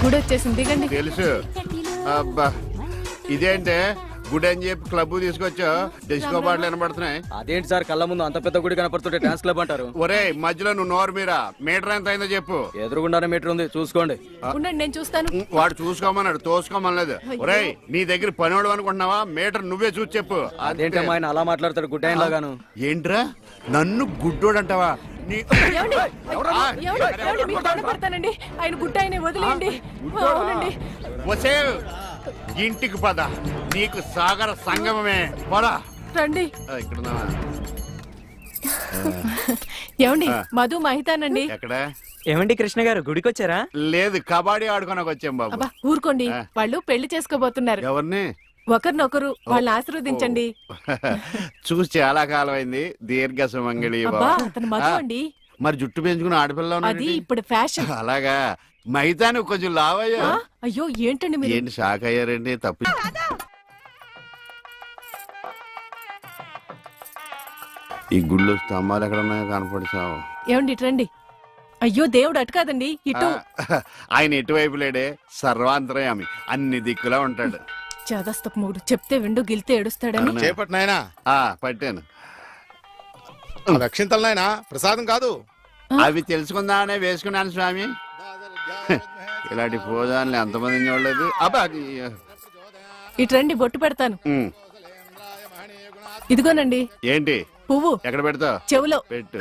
గుడి వచ్చేసింది, దిగండి. తెలుసు. అబ్బా ఇదేంటే గుడి అని చెప్పి క్లబ్ తీసుకొచ్చా, డిస్కో పాటలు వినపడుతున్నాయి. అదేంటి సార్, కళ్ళ ముందు అంత పెద్ద గుడి కనపడుతుంటే డాన్స్ క్లబ్ అంటారు? ఒరే మధ్యలో నువ్వు నోరు మీరా, మీటర్ ఎంత అయిందో చెప్పు. ఎదురుగుండానే మీటర్ ఉంది, చూసుకోండి. ఉండండి, నేను చూస్తాను. వాడు చూసుకోమన్నాడు, తోసుకోమనలేదు. ఒరే నీ దగ్గర పనివాడు అనుకుంటున్నావా? మీటర్ నువ్వే చూసి చెప్పు. అదేంటమ్మా ఆయన అలా మాట్లాడతాడు గుడ్డ ఆయన లాగాను? ఏంట్రా నన్ను గుడ్డోడు అంటావా? పడతానండి, ఆయన గుడ్డ ఆయన వదిలేయండి. అవునండి. వసే ఇంటికి పద, నీకు సాగర సంగమమే. పదా రండి. ఇక్కడ ఏమండి, మధు మహితానండి. ఎక్కడ? ఏమండి కృష్ణ గారు, గుడికి వచ్చారా? లేదు, కబడ్డీ ఆడుకోనకు వచ్చాం బాబు. అబ్బా ఊరుకోండి, వాళ్ళు పెళ్లి చేసుకోబోతున్నారు. ఎవరిని? ఒకరినొకరు, వాళ్ళని ఆశీర్వదించండి. చూసి చాలా కాలం అయింది. దీర్ఘ సుమంగళి. అతను మధు అండి. మరి జుట్టు పెంచుకుని ఆడపిల్ల అది ఇప్పుడు ఫ్యాషన్. అలాగా? మైతాను కొంచెం లావయ్యా. అయ్యో ఏంటండి మీరు? ఏంటి షాక్ అయ్యారండి? తప్పు. ఈ గుళ్ళు స్తంభాలు ఎక్కడ ఉన్నాయో కనపడిచావు. ఏమండి ఇటు రండి. అయ్యో దేవుడు అటు కాదండి, ఇటు. ఆయన ఎటువైపు లేడే, సర్వాంతరయామి, అన్ని దిక్కులా ఉంటాడు. చదస్తపు మూడు చెప్తే విండు గిల్తే ఏడుస్తాడని. చేపట్టు నాయనా. పట్టాను. రక్షింతలు నాయనా, ప్రసాదం కాదు. అవి తెలుసుకుందామనే వేసుకున్నాను స్వామి. ఇలాంటి పూజాన్ని ఎంతమంది చూడలేదు. అబ్బా ఇటు రండి, బొట్టు పెడతాను. ఇదిగోనండి. ఏంటి పువ్వు? ఎక్కడ పెడతావు? చెవులో పెట్టు.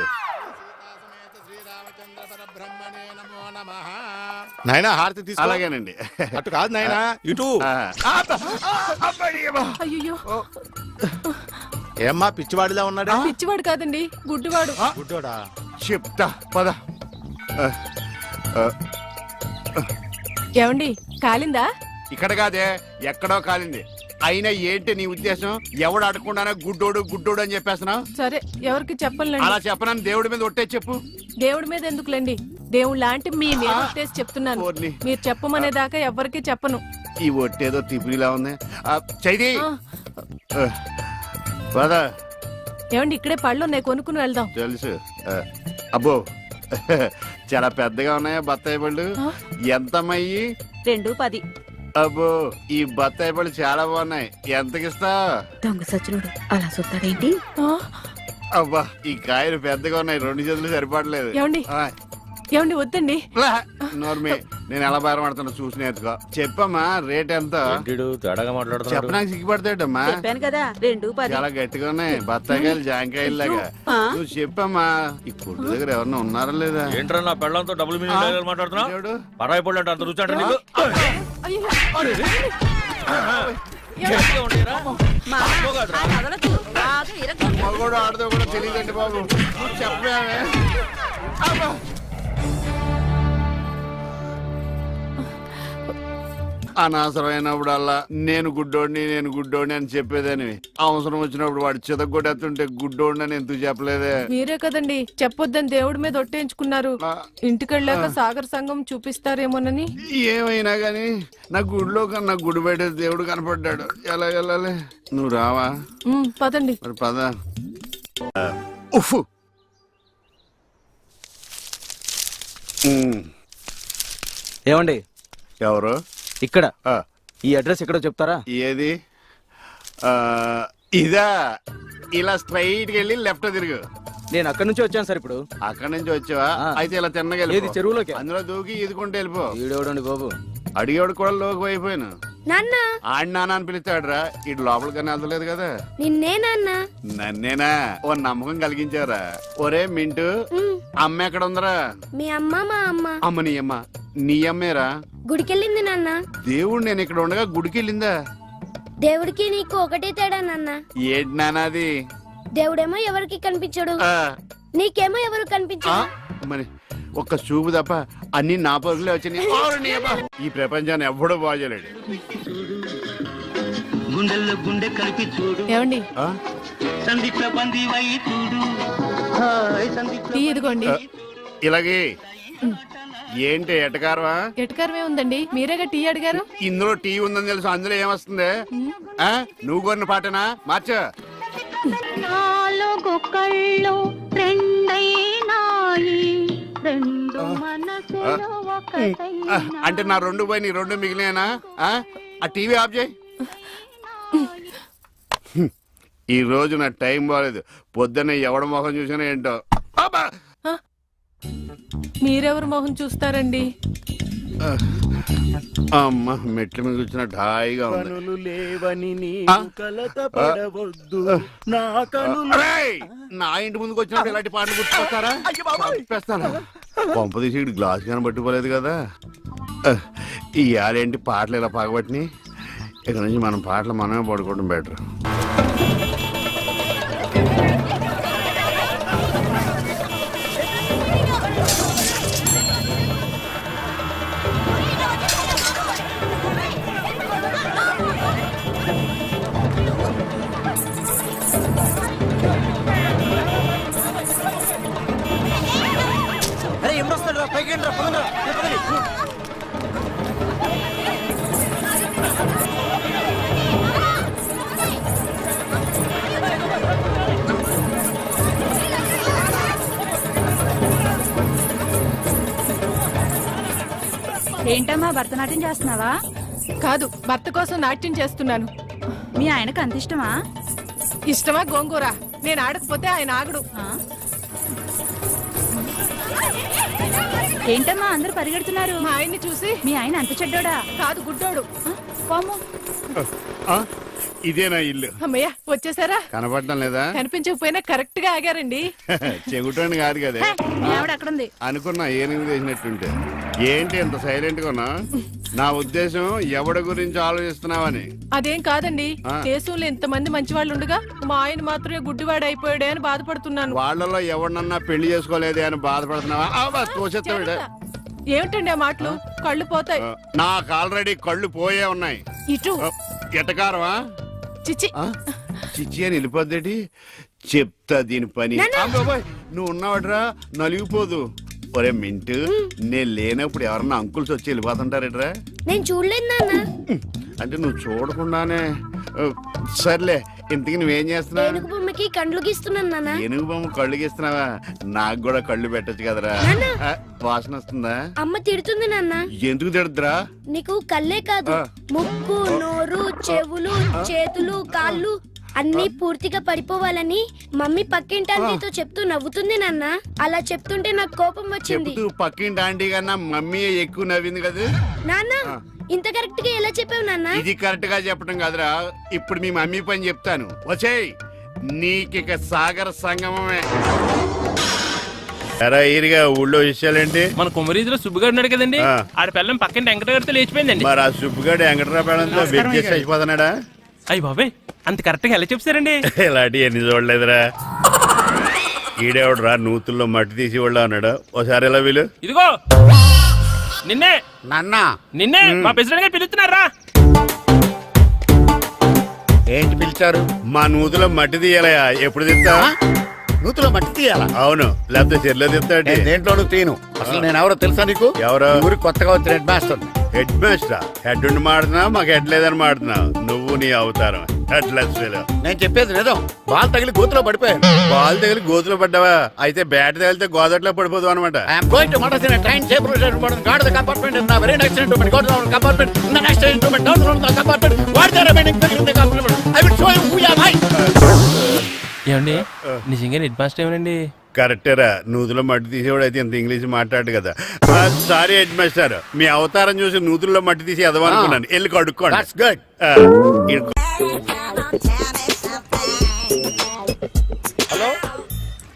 నాయనా హారతి తీసుకో. అలాగేనండి. అటు కాదు నాయనా, ఇటు. అయ్యో, ఏమ్మా పిచ్చివాడిలా ఉన్నాడా? పిచ్చివాడు కాదండి, గుడ్డివాడు. గుడ్డోడా? చెప్తా పద. ఏమండి కాలిందా? ఇక్కడ కాదే, ఎక్కడో కాలింది. అయినా ఏంటి నీ ఉద్దేశం? ఎవడు అడగకుండానే గుడ్డోడు గుడ్డోడు అని చెప్పేస్తున్నావు? సరే, ఎవరికి చెప్పలేండి. అలా చెప్పనని దేవుడి మీద ఒట్టే చెప్పు. దేవుడి మీద ఎందుకులేండి, దేవుడు లాంటి మీ మీద ఒట్టేసి చెప్తున్నాను. మీరు చెప్పమనేదాకా ఎవరికి చెప్పను. ఈ ఒట్టేదో తిప్పిలా ఉంది. చైది పద. ఏమండి ఇక్కడే పళ్ళు ఉన్నాయి, కొనుక్కుని వెళ్దాం. తెలుసు. అబ్బో చాలా పెద్దగా ఉన్నాయా బత్తాయి పళ్ళు? ఎంతమ్మయ్యి? 2.10. అబ్బో ఈ బత్తాయి పళ్ళు చాలా బాగున్నాయి. ఎంతకిస్తా? దొంగ సచ్చినోడు అలా చూస్తాడేంటి? అబ్బా ఈ కాయలు పెద్దగా ఉన్నాయి, 2 చేతులు సరిపడలేదు. ఏమండి ఏమండి వద్దండి. నోర్మి, నేను ఎలా బేరమాడుతున్నా చూసి నేర్చుకో. చెప్పమ్మా రేట్ ఎంత? చెప్పడానికి సిగ్గుపడతాడమ్మా. చెప్పాను కదా 2.10. చాలా గట్టిగా ఉన్నాయి బత్తాయికాయలు, జాంకాయలు లాగా. నువ్వు చెప్పమ్మా. ఈ కొట్టు దగ్గర ఎవరన్నా ఉన్నారా లేదా? ఏంట్రా నా పెళ్ళంతో డబుల్ మీనింగ్ మాట్లాడుతున్నావు? పరాయి పళ్ళు అంటే అంత రుచి అంటే నీకు? మగోడు ఆడదో కూడా తెలియదండి బాబు. చెప్పామే. అనవసరమైనప్పుడల్లా నేను గుడ్డోడిని అని చెప్పేదని, అవసరం వచ్చినప్పుడు వాడు చితగొట్టేస్తుంటే గుడ్డోడిని అని ఎందుకు చెప్పలేదే? మీరే కదండి చెప్పొద్దని దేవుడి మీద ఒట్టేయించుకున్నారు. ఇంటికెళ్ళాక సాగర్ సంఘం చూపిస్తారేమోనని. ఏమైనా గాని నా గుడిలో కన్నా గుడి బయట దేవుడు కనపడ్డాడు. ఎలా వెళ్ళాలి? నువ్వు రావా? పదండి. మరి పద. ఉఫ్. ఏమండి ఎవరు? ఇక్కడ ఈ అడ్రస్ ఎక్కడో చెప్తారా? ఏది? ఇదా? ఇలా స్ట్రైట్ వెళ్ళి లెఫ్ట్ తిరుగు. నేను అక్కడి నుంచి వచ్చాను సార్. ఇప్పుడు అక్కడి నుంచి వచ్చావా? అయితే ఇలా తిన్నగా ఏది చెరువులోకి? అందులో దూకి ఈదుకుంటే వెళ్ళిపో. ఈడేవడండి బాబు, అడిగేవాడు కూడా లోకి అయిపోయాను. ఆడి నాన్న అని పిలుస్తాడురా. ఇటు లోపలికన్నా వెళ్తలేదు కదా. నిన్నే నాన్న. నన్నేనా? ఓ నమ్మకం కలిగించారా? ఒరే మింటూ, అమ్మ ఎక్కడ ఉందరా? మీ అమ్మ మా అమ్మ. అమ్మ నీ అమ్మ? నీ అమ్మేరా? గుడికెళ్ళింది నాన్న. దేవుడు నేను ఇక్కడ ఉండగా గుడికి వెళ్ళిందా? దేవుడికి నీకు ఒకటే తేడా నాన్న. ఏంటి నాన్నది? దేవుడేమో ఎవరికి కనిపించడు, నీకేమో ఎవరు కనిపించడు. మరి ఒక్క చూపు తప్ప అన్ని నా పరుగులే వచ్చినాయి. ఈ ప్రపంచాన్ని ఎవ్వడూ బాగోలేడు. ఏమండి టీ ఇదిగోండి. ఇలాగే ఏంటి ఎటకారమా? ఎటకారమే ఉందండి, మీరేగా టీ అడిగారు. ఇందులో టీ ఉందని తెలుసు, అందులో ఏమొస్తుంది? నువ్వు కొన్న పాటనా? మార్చ. నాలుగు కళ్ళు రెండైనాయి, రెండు మనసే అంటే నా 2 పోయి నీ 2 మిగిలినా? ఆ టీవీ ఆఫ్ చేయి. ఈ రోజు నా టైం బాగాలేదు. పొద్దున్న ఎవడ మొహం చూసినా ఏంటో. అబ్బా! మీరెవరు మొహం చూస్తారండి? అమ్మ మెట్ల మీద కూర్చున్నట్టు హాయిగా ఉంది. కనులు లేవని నీ ఆ? కలత పడవద్దు నా కనులు. అరేయ్! నా ఇంటి ముందుకు వచ్చినప్పుడు ఇలాంటి పాటలు గుర్తుకొస్తారా? చంపేస్తాను. పంప తీసి గ్లాస్ కానీ పట్టుకోలేదు కదా. ఈ ఆడేంటి పాటలు ఇలా పగబట్టిని. ఇక్కడ నుంచి మనం పాటలు మనమే పడుకోవడం బెటర్. అరే ఎప్పుడు వస్తాడు రా పైకి రా పదండి రా. ఏంటమ్మా భరతనాట్యం చేస్తున్నావా? కాదు, భర్త కోసం నాట్యం చేస్తున్నాను. మీ ఆయనకు అంత ఇష్టమా? ఇష్టమా గోంగూర? నేను ఆడకపోతే ఆయన ఆగడు. ఆ? ఏంటమ్మా అందరూ పరిగెడుతున్నారు? మా ఆయన్ని చూసి. మీ ఆయన అంత చెడ్డోడా? కాదు, గుడ్డోడు. ఆ? పాము. ఇదేనా ఇల్లు? అమ్మయ్య, వచ్చేసారా? కనపడటం లేదా? కనిపించకపోయినా కరెక్ట్ గా ఆగారండి. చెగుటోని కాదు కదా. మీ ఆవిడ అక్కడుంది. అనుకున్నా ఏనుగు చేసినట్టుంటే. ఏంటి ఎంత సైలెంట్ గా ఉన్నా? నా ఉద్దేశం ఎవడి గురించి ఆలోచిస్తున్నావని. అదేం కాదండి, దేశంలో ఇంతమంది మంచి వాళ్ళు ఉండగా మా ఆయన మాత్రమే గుడ్డివాడు అయిపోయాడే అని బాధపడుతున్నాను. వాళ్ళలో ఎవరినన్నా పెళ్లి చేసుకోలేదే అని బాధపడుతున్నావా? తోసేస్తాడు. ఏమిటండి ఆ మాటలు? కళ్ళు పోతాయి. నాకు ఆల్రెడీ కళ్ళు పోయే ఉన్నాయి. ఇటు ఎటకారమా? చిచ్చి. చిచ్చి అని వెళ్ళిపోద్దేటి. చెప్తా దీని పని. బాబోయ్, నువ్వు ఉన్నావట్రా, నలిగిపోదు. ఒరే మింటు, నేను లేనప్పుడు ఎవరన్నా అంకుల్స్ వచ్చి వెళ్ళిపోతుంటారేట్రా? నేను చూడలేదు నాన్న. అంటే నువ్వు చూడకుండానే. సర్లే, ఇంతకీ నువ్వేం చేస్తున్నావు? ఏనుగు బొమ్మకి కండ్లు గీస్తున్నాను నాన్న. ఏనుగు బొమ్మ కళ్ళు గీస్తున్నావా? నాకు కూడా కళ్ళు పెట్టచ్చు కదరా. వాసన వస్తుందా? అమ్మ తిడుతుంది నాన్న. ఎందుకు తిడద్దురా? నీకు కళ్ళే కాదు, ముక్కు, నోరు, చెవులు, చేతులు, కాళ్ళు అన్ని పూర్తిగా పడిపోవాలని మమ్మీ పక్కింటి ఆంటీతో చెప్తూ నవ్వుతుంది నాన్న. అలా చెప్తుంటే నాకు కోపం వచ్చింది. చెప్తూ పక్కింటి ఆంటీ కన్నా మమ్మీ ఎక్కువ నవ్వింది కదా నాన్న. ఇంత కరెక్ట్ గా ఎలా చెప్పావు నాన్న? ఇది కరెక్ట్ గా చెప్పడం కాదురా. ఇప్పుడు మీ మమ్మీ పని చెప్తాను. వచ్చేయ్, నీకిక సాగర సంగమమే. ఎరా ఈరిగా ఊళ్ళో విషయాలేంటి? మన కుమరీజులో సుబ్బుగాడు ఉన్నాడు కదండి, ఆ. ఆడ పిల్లం పక్కన వెంకటగారితో లేచిపోయిందండి. మరి ఆ సుబ్బుగాడు వెంకటరాపేడంతో వెయిట్ చేసి అయిపోతున్నాడా? అయ్యి బాబాయ్, అంత కరెక్ట్ గా ఎలా చెప్తారండి? ఇలాంటి ఎన్ని చూడలేదురా. ఈడేవడరా నూతుల్లో మట్టి తీసి వాళ్ళు అన్నాడు. ఒకసారి ఎలా వీలు? ఇదిగో నిన్నే నాన్నా నిన్నే మా ప్రెసిడెంట్ గారు పిలుస్తున్నారా? ఏంటి పిలిచారు? మా నూతులో మట్టి తీయాలయా. ఎప్పుడు తీస్తా? నూతులో మట్టి తీయాలా? అవును, లేకపోతే చెర్లో తీస్తాడు. దేంట్లోనూ తీను. అసలు నేను ఎవరో తెలుసా నీకు? ఎవరో? ఊరికి కొత్తగా వచ్చిన head master. Head master? Head ఉండి మాడుతున్నావు, మాకు హెడ్ లేదని మాడుతున్నావు. నువ్వు నీ అవతారం హెడ్లెస్. నేను చెప్పేది నిజం. బాల్ తగిలి గోతులో పడిపోయాను. బాల్ తగిలి గోతులో పడ్డావా? అయితే బ్యాట్ తగిలితే గోదట్లో పడిపోదు అనమాట. I'm going to murders in a train safe route guard the compartment in the very next instrument go down compartment in the next instrument down from the compartment what the remaining people in the compartment I will show you who you are. ఏమండి నిజంగా head master ఏమనండి? కరెక్టేరా, నూతులో మట్టి తీసేవాడు అయితే ఇంత English మాట్లాడు కదా. Sorry head master, మీ అవతారం చూసి నూతుల్లో మట్టి తీసి ఎదవనుకున్నాను. వెళ్ళి కడుక్కోండి. That's good. హలో,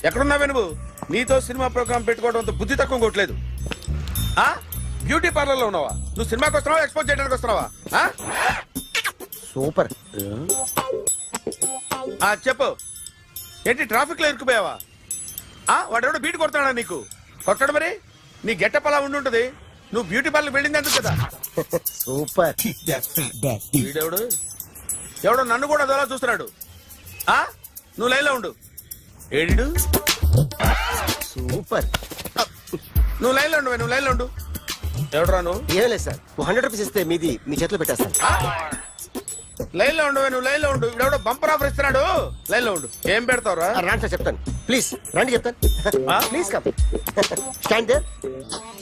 ఎక్కడున్నావే నువ్వు? నీతో సినిమా ప్రోగ్రామ్ పెట్టుకోవడంతో బుద్ధి తక్కువ కొట్టలేదు. బ్యూటీ పార్లర్ లో ఉన్నావా? నువ్వు సినిమాకి వస్తున్నావా, ఎక్స్పోజ్ చేయడానికి వస్తున్నావా? సూపర్. చెప్పు, ఏంటి ట్రాఫిక్ లో ఇరుక్కుపోయావా? వాడెవడో బీట్ కొడతాడా నీకు? కొట్టడు మరి. నీ గెట్టప్ అలా ఉండుంటది. నువ్వు బ్యూటీ పార్లర్ వెళ్ళింది ఎందుకు కదా? సూపర్. వీడెవడు? ఎవడో నన్ను కూడా అదోలా చూస్తున్నాడు. నువ్వు లైన్లో ఉండు. ఏడు సూపర్. నువ్వు లైన్లో ఉండు, నువ్వు లైన్లో ఉండు. ఎవడరా నువ్వు? ఏం లేదు సార్, 100 రూపీస్ ఇస్తే మీది మీ చేతిలో పెట్టేస్తాను. లైన్లో ఉండు, నువ్వు లైన్లో ఉండు. ఇవిడెవడో బంపర్ ఆఫర్ ఇస్తున్నాడు. లైన్లో ఉండు. ఏం పెడతావురా? రాండి సార్ చెప్తాను. ప్లీజ్ రండి చెప్తాను. Please come. Stand there.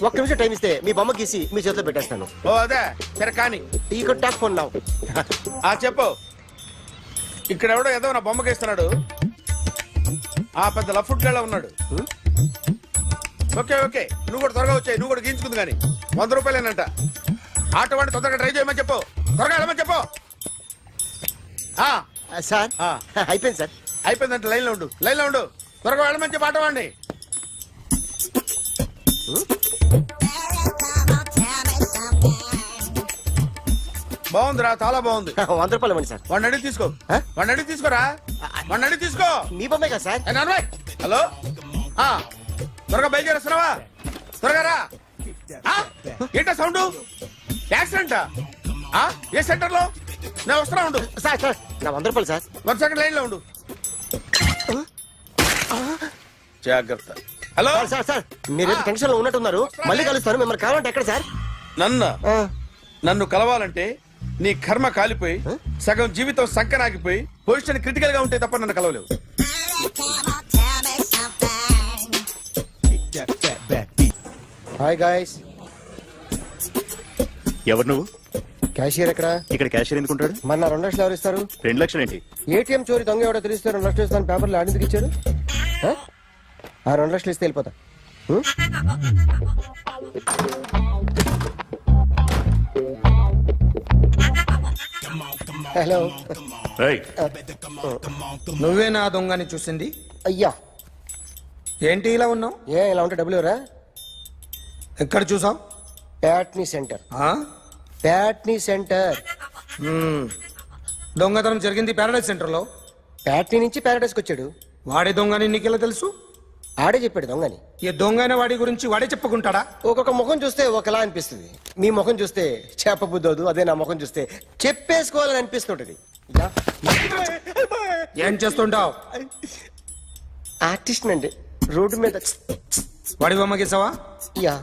ఒక్క నిమిషం టైం ఇస్తే మీ బొమ్మ గీసి మీ చేతిలో పెట్టేస్తాను. ఓ అదే సరే కానీ ఈ కుడ్ టాక్ ఫోన్ నౌ. చెప్పు. ఇక్కడ ఎవడో ఏదో నా బొమ్మకి ఇస్తున్నాడు. ఆ పెద్ద లఫుట్ గళ్ళ ఉన్నాడు. ఓకే ఓకే నువ్వు కూడా త్వరగా వచ్చాయి. నువ్వు కూడా గీంచుకుంది కానీ 100 రూపాయలేనంట. ఆటో వాడిని తొందరగా ట్రై చేయమని చెప్పు. త్వరగా వెళ్ళమని చెప్పు. సార్ అయిపోయింది సార్. అయిపోయిందంటే లైన్లో ఉండు. లైన్లో ఉండు. త్వరగా వెళ్ళమని చెప్పు ఆటో వాడిని. బాగుందిరా చాలా బాగుంది. 100 రూపాయలు ఇవ్వండి సార్. వాడిని అడిగి తీసుకో. వాడిని అడిగి తీసుకోరా. వాడిని అడిగి తీసుకో. మీ బొమ్మే కదా సార్. ఏ నాన్నబాయ్, హలో త్వరగా బయలుదేరేస్తున్నావా? త్వరగా రా. ఏంటా సౌండ్? యాక్సిడెంట్ ఏ సెంటర్ లో? నేను వస్తున్నా ఉండు. సార్ సార్ నా 100 రూపాయలు సార్. 1 సెకండ్ లైన్ లో ఉండు. జాగ్రత్త. హలో సార్ సార్ సార్ మీరేదో టెన్షన్ లో ఉన్నట్టున్నారు. మళ్ళీ కలుస్తాను. మిమ్మల్ని కావాలంటే ఎక్కడ సార్? నన్ను కలవాలంటే నీ కర్మ కాలిపోయి సగం జీవితం సంకనాగిపోయి పొజిషన్ క్రిటికల్ గా ఉంటే తప్ప నన్ను కలవలేవు. Hi guys. ఎవరు నువ్వు? క్యాషియర్ ఎక్కడ? ఇక్కడ క్యాషియర్ ఎందుకుంటాడు? మన 2 లక్షలు ఎవరు ఇస్తారు? 2 లక్షలు ఏంటి? ఏటీఎం చోరీ దొంగ ఎవడో తెలిస్తే 2 లక్షలు ఇస్తాను పేపర్లు ఆడిందుకు ఇచ్చాడు. ఆ 2 లక్షలు ఇస్తే వెళ్ళిపోతా. హలో. నువ్వే నా దొంగని చూసింది? అయ్యా ఏంటి ఇలా ఉన్నావు? ఇలా ఉంటే డబ్బులు ఎవరా? ఎక్కడ చూసావు? ప్యాట్నీ సెంటర్. ప్యాట్నీ సెంటర్. దొంగతనం జరిగింది ప్యారడైజ్ సెంటర్ లో. ప్యాట్నీ నుంచి ప్యారడైస్కి వచ్చాడు. వాడే దొంగని నీకెలా తెలుసు? ఆడే చెప్పాడు దొంగని. ఈ దొంగైన వాడి గురించి వాడే చెప్పుకుంటాడా? ఒక్కొక్క ముఖం చూస్తే ఒకలా అనిపిస్తుంది. మీ ముఖం చూస్తే చెప్పబుద్దోదు. అదే నా ముఖం చూస్తే చెప్పేసుకోవాలని అనిపిస్తుంటది. ఏం చేస్తుంటావు? ఆర్టిస్ట్ అండి. రోడ్డు మీద వాడి బొమ్మ గీసావా? యా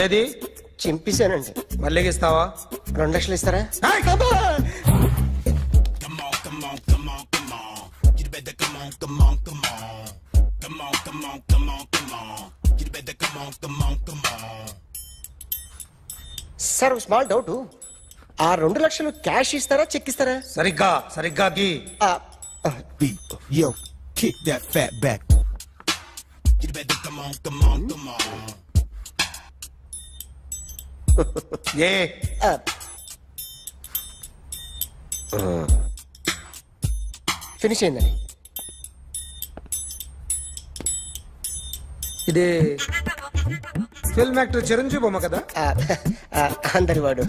ఏది? చింపేశానండి. మళ్ళీ గీస్తావా? 2 లక్షలు ఇస్తారా? Sir small doubt. ఆ 2 లక్షలు క్యాష్ ఇస్తారా చెక్ ఇస్తారా? సరిగ్గా సరిగ్గా గీ. ఏ ఫినిష్ అయిందండి. ఇది ఫిల్మ్ యాక్టర్ చిరంజీవి బొమ్మ కదా? అందరి వాడు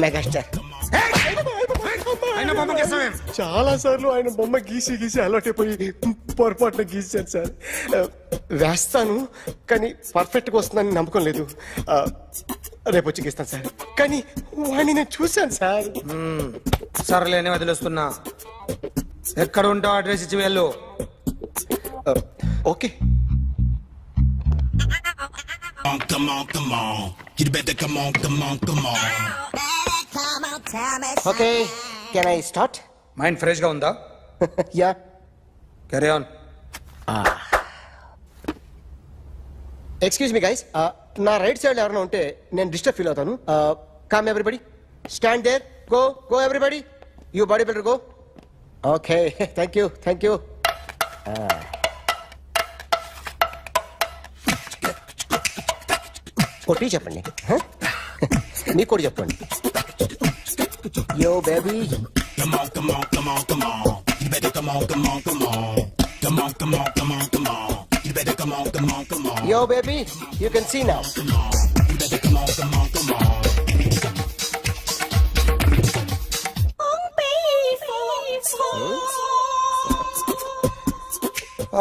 మెగాస్టార్. ఆయన బొమ్మ గీసావేం? చాలా సార్లు ఆయన బొమ్మ గీసి గీసి అలవాటైపోయి పొరపాటున గీసాను సార్. వేస్తాను కానీ పర్ఫెక్ట్ గా వస్తుందని నమ్మకం లేదు. రేపు వచ్చి గీస్తాను సార్. కానీ వాడిని నేను చూశాను సార్. సర్లేని వదిలేస్తున్నా. ఎక్కడ ఉంటావు అడ్రస్ ఇచ్చి వెళ్ళు. Okay. Okay can I start? Mind fresh గా ఉందా? Yeah carry on. Excuse me guys. నా రైట్ సైడ్ ఎవరైనా ఉంటే నేను డిస్టర్బ్ ఫీల్ అవుతాను. Come everybody, stand there, go go everybody, you body builder go. Okay thank you thank you. కొట్టి చెప్పండి. మీకు కూడా చెప్పండి. Yo baby. Yo, baby, you can see now.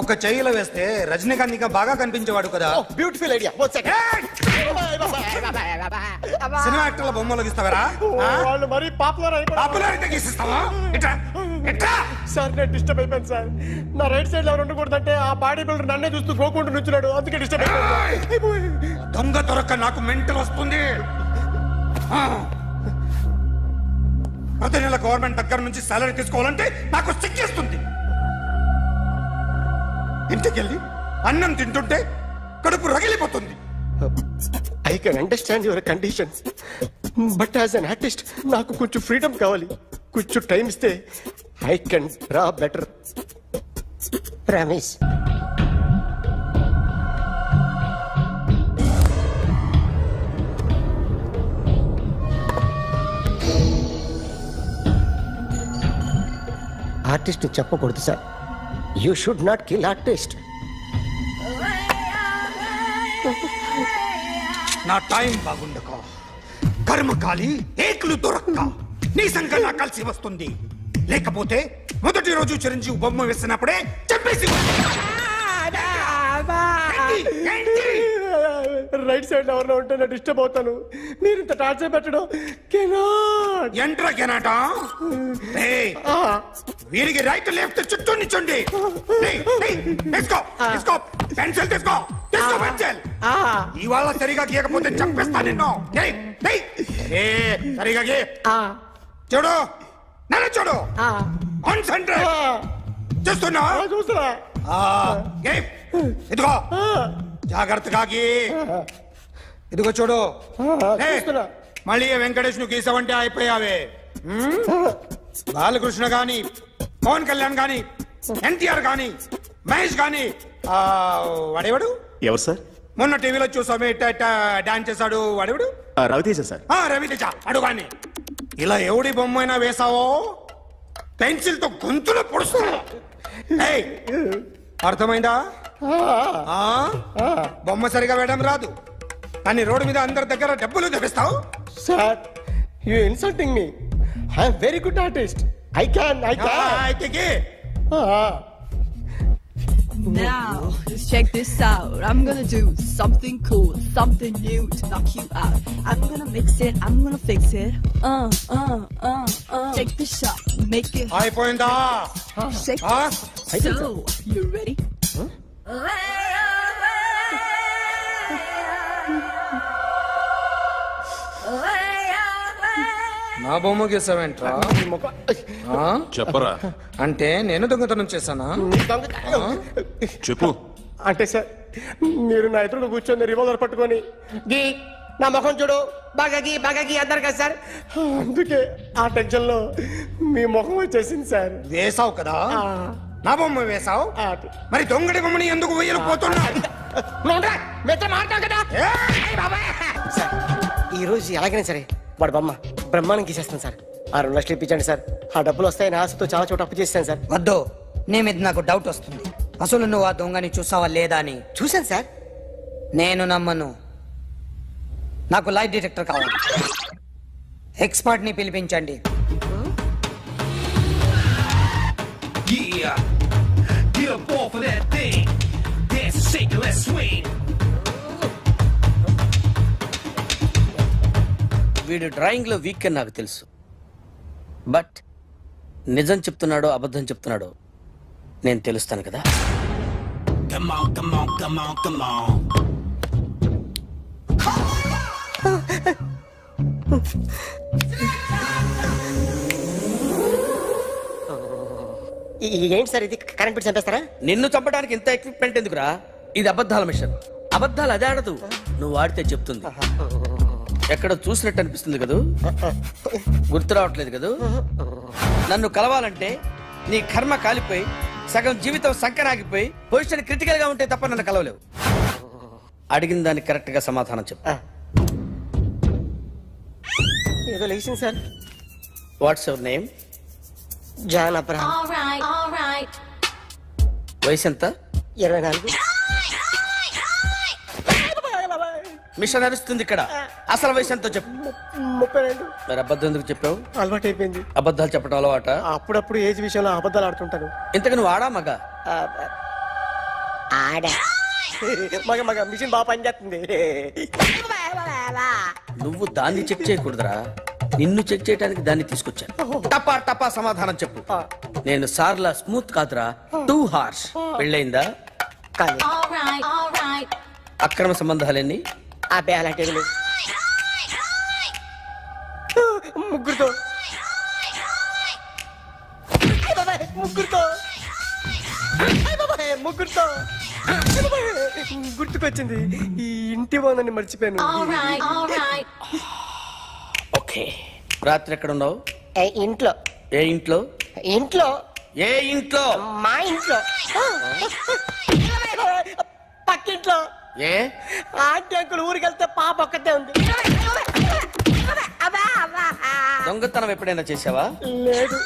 ఒక చెయ్యిలో వేస్తే రజనీకాంత్ ఇంకా బాగా కనిపించేవాడు కదా. Beautiful idea. One second. Cinema యాక్టర్ల బొమ్మలు గీస్తావరా? వాళ్ళు మరీ పాపులర్ పాపులారిటీ గీసిస్తావా? ఇట్రా ఇట్రా. సార్ నేను డిస్టర్బ్ అయిపోయాను సార్. నా రైట్ సైడ్ లో ఎవరు ఉండకూడదంటే ఆ బాడీ బిల్డర్ నన్నే చూస్తూ గోకుంటూ నుంచున్నాడు. అందుకే డిస్టర్బ్ అయిపోయాను. దొంగ దొరక్క నాకు మెంటల్ వస్తుంది. ప్రతి నెల గవర్నమెంట్ దగ్గర నుంచి సాలరీ తీసుకోవాలంటే నాకు సిగ్గేస్తుంది. ఇంటికెళ్ళి అన్నం తింటుంటే కడుపు రగిలిపోతుంది. I can understand your conditions, but as an artist నాకు కొంచెం ఫ్రీడమ్ కావాలి. కొంచెం టైం ఇస్తే I can draw better. Ramesh, artist చెప్పకూడదు sir. You should not kill artist. నా టైం బాగుండక కర్మకాలి ఏకులు దొరక్క నీ సంఖ్య నాకు కలిసి వస్తుంది. లేకపోతే మొదటి రోజు చిరంజీవి బొమ్మ వేసినప్పుడే చెప్పేసి రైట్ సైడ్ ఎవరిలో ఉంటే నేను డిస్టర్బ్ అవుతాను. మీరు ఇంత టార్చర్ పెట్టడం కెనాట్. ఎంట్రా కెనాట. వీరికి రైట్ లెఫ్ట్ చుట్టూ నిచ్చండి. తీసుకో పెన్సిల్ తీసుకో పెన్సిల్. ఇవాళ సరిగా గీయకపోతే చంపేస్తా నిన్ను. సరిగా గీ. చూడు నన్ను చూడు. కాన్సంట్రేట్ చూస్తున్నా. చూస్తున్నా. ఇదిగో జాగ్రత్తగా గీ. ఇదిగో చూడు. మళ్ళీ వెంకటేష్ ను గీసావంటే అయిపోయావే. బాలకృష్ణ గాని, పవన్ కళ్యాణ్ గాని, ఎన్టీఆర్ గాని, మహేష్ గాని, వాడేవాడు ఎవరు సార్? మొన్న టీవీలో చూసామే డాన్స్ చేశాడు వాడేవాడు? రవితేజ సార్. రవితేజ అడుగాని. ఇలా ఎవడి బొమ్మ అయినా వేసావో పెన్సిల్ తో గొంతులో పొడుస్తా. అర్థమైందా? బొమ్మ సరిగా వేయడం రాదు కానీ రోడ్డు మీద అందరి దగ్గర డబ్బులు తెప్పిస్తావు. Sir, you insulting me. I'm very good artist. I can. Now, let's check this out. I'm gonna do something cool, something new to knock you out. I'm gonna mix it, I'm gonna fix it. Take the shot, make it hot. అయిపోయిందా? Shake it. So, you ready? నా బొమ్మ గీసావేంట్రా? చెప్పరా. అంటే నేను దొంగతనం చేశానా? చెప్పు. అంటే సార్, మీరు నా ఎదురు కూర్చొని రివాల్వర్ పట్టుకొని గీ నా ముఖం చూడు బాగా గీ అన్నారు కదా సార్. అందుకే ఆ టెన్షన్ లో మీ ముఖం వచ్చేసింది సార్. వేసావు కదా, నా బొమ్మ వేసావు. మరి దొంగడి బొమ్మని ఎందుకు వేయలు పోతున్నా? సార్, ఈ రోజు ఎలాగైనా సరే వాడు బొమ్మ బ్రహ్మాండం గీసేస్తాను సార్. 6 లక్షలు ఇప్పించండి సార్. ఆ డబ్బులు వస్తాయని ఆశతో చాలా చోట అప్పు చేస్తాను సార్. వద్దు, నీ మీద నాకు డౌట్ వస్తుంది. అసలు నువ్వు ఆ దొంగని చూసావా లేదా అని. చూశాను సార్. నేను నమ్మను. నాకు లైట్ డిటెక్టర్ కావాలి. ఎక్స్పర్ట్ ని పిలిపించండి. వీడు డ్రాయింగ్ లో వీక్ అని నాకు తెలుసు, బట్ నిజం చెప్తున్నాడో అబద్ధం చెప్తున్నాడో నేను తెలుస్తాను కదా. ఏంటి సార్ ఇది? కరెంట్ బిల్ చంపేస్తారా? నిన్ను చంపడానికి ఇంత ఎక్విప్మెంట్ ఎందుకురా? ఇది అబద్ధాల మిషన్. అబద్ధాలు అదే ఆడదు, నువ్వు వాడితే చెప్తుంది. ఎక్కడ చూసినట్టు అనిపిస్తుంది కదూ? గుర్తు రావట్లేదు కదూ? నన్ను కలవాలంటే నీ కర్మ కాలిపోయి సగం జీవితం సంకరాగిపోయి పొజిషన్ క్రిటికల్ గా ఉంటే తప్ప నన్ను కలవలేవు. అడిగిన దానికి కరెక్ట్ గా సమాధానం చెప్పు. ఏదో లేచింది sir. What's your name? John Abraham. వయసు ఎంత? 24. మిషన్ నడుస్తుంది ఇక్కడ. అసలు వయసు ఎంతో చెప్పు. 32. మరి అబద్ధం ఎందుకు చెప్పావు? అలవాటు అయిపోయింది. అబద్ధాలు చెప్పడం అలవాట? అప్పుడప్పుడు ఏజ్ విషయంలో అబద్ధాలు ఆడుతుంటాను. ఇంతకు నువ్వు ఆడా మగ? ఆడా. మగ మిషన్ బాగా పనిచేస్తుంది. నువ్వు దాన్ని చెక్ చేయకూడదురా, నిన్ను చెక్ చేయడానికి దాన్ని తీసుకొచ్చాను. టపా టపా సమాధానం చెప్పు. నేను సార్లా స్మూత్ కాదురా, టూ హార్ష్. పెళ్ళయిందా? కానీ అక్రమ సంబంధాలన్నీ? అబ్బే అలాంటివి లేవు. ముగ్గురుతో ముగ్గురుతో గుర్తుకొచ్చింది, ఈ ఇంటి ఓనర్ని మర్చిపోయాను. ఓకే, రాత్రి ఎక్కడ ఉన్నావు? ఇంట్లో. ఏ ఇంట్లో? ఇంట్లో. ఏ ఇంట్లో? మా ఇంట్లో. పక్కింట్లో. ఏ ఆంటీ అంకుల్ ఊరికి వెళ్తే పాప ఒక్కతే ఉంది. దొంగతనం ఎప్పుడైనా చేసావా? లేదు.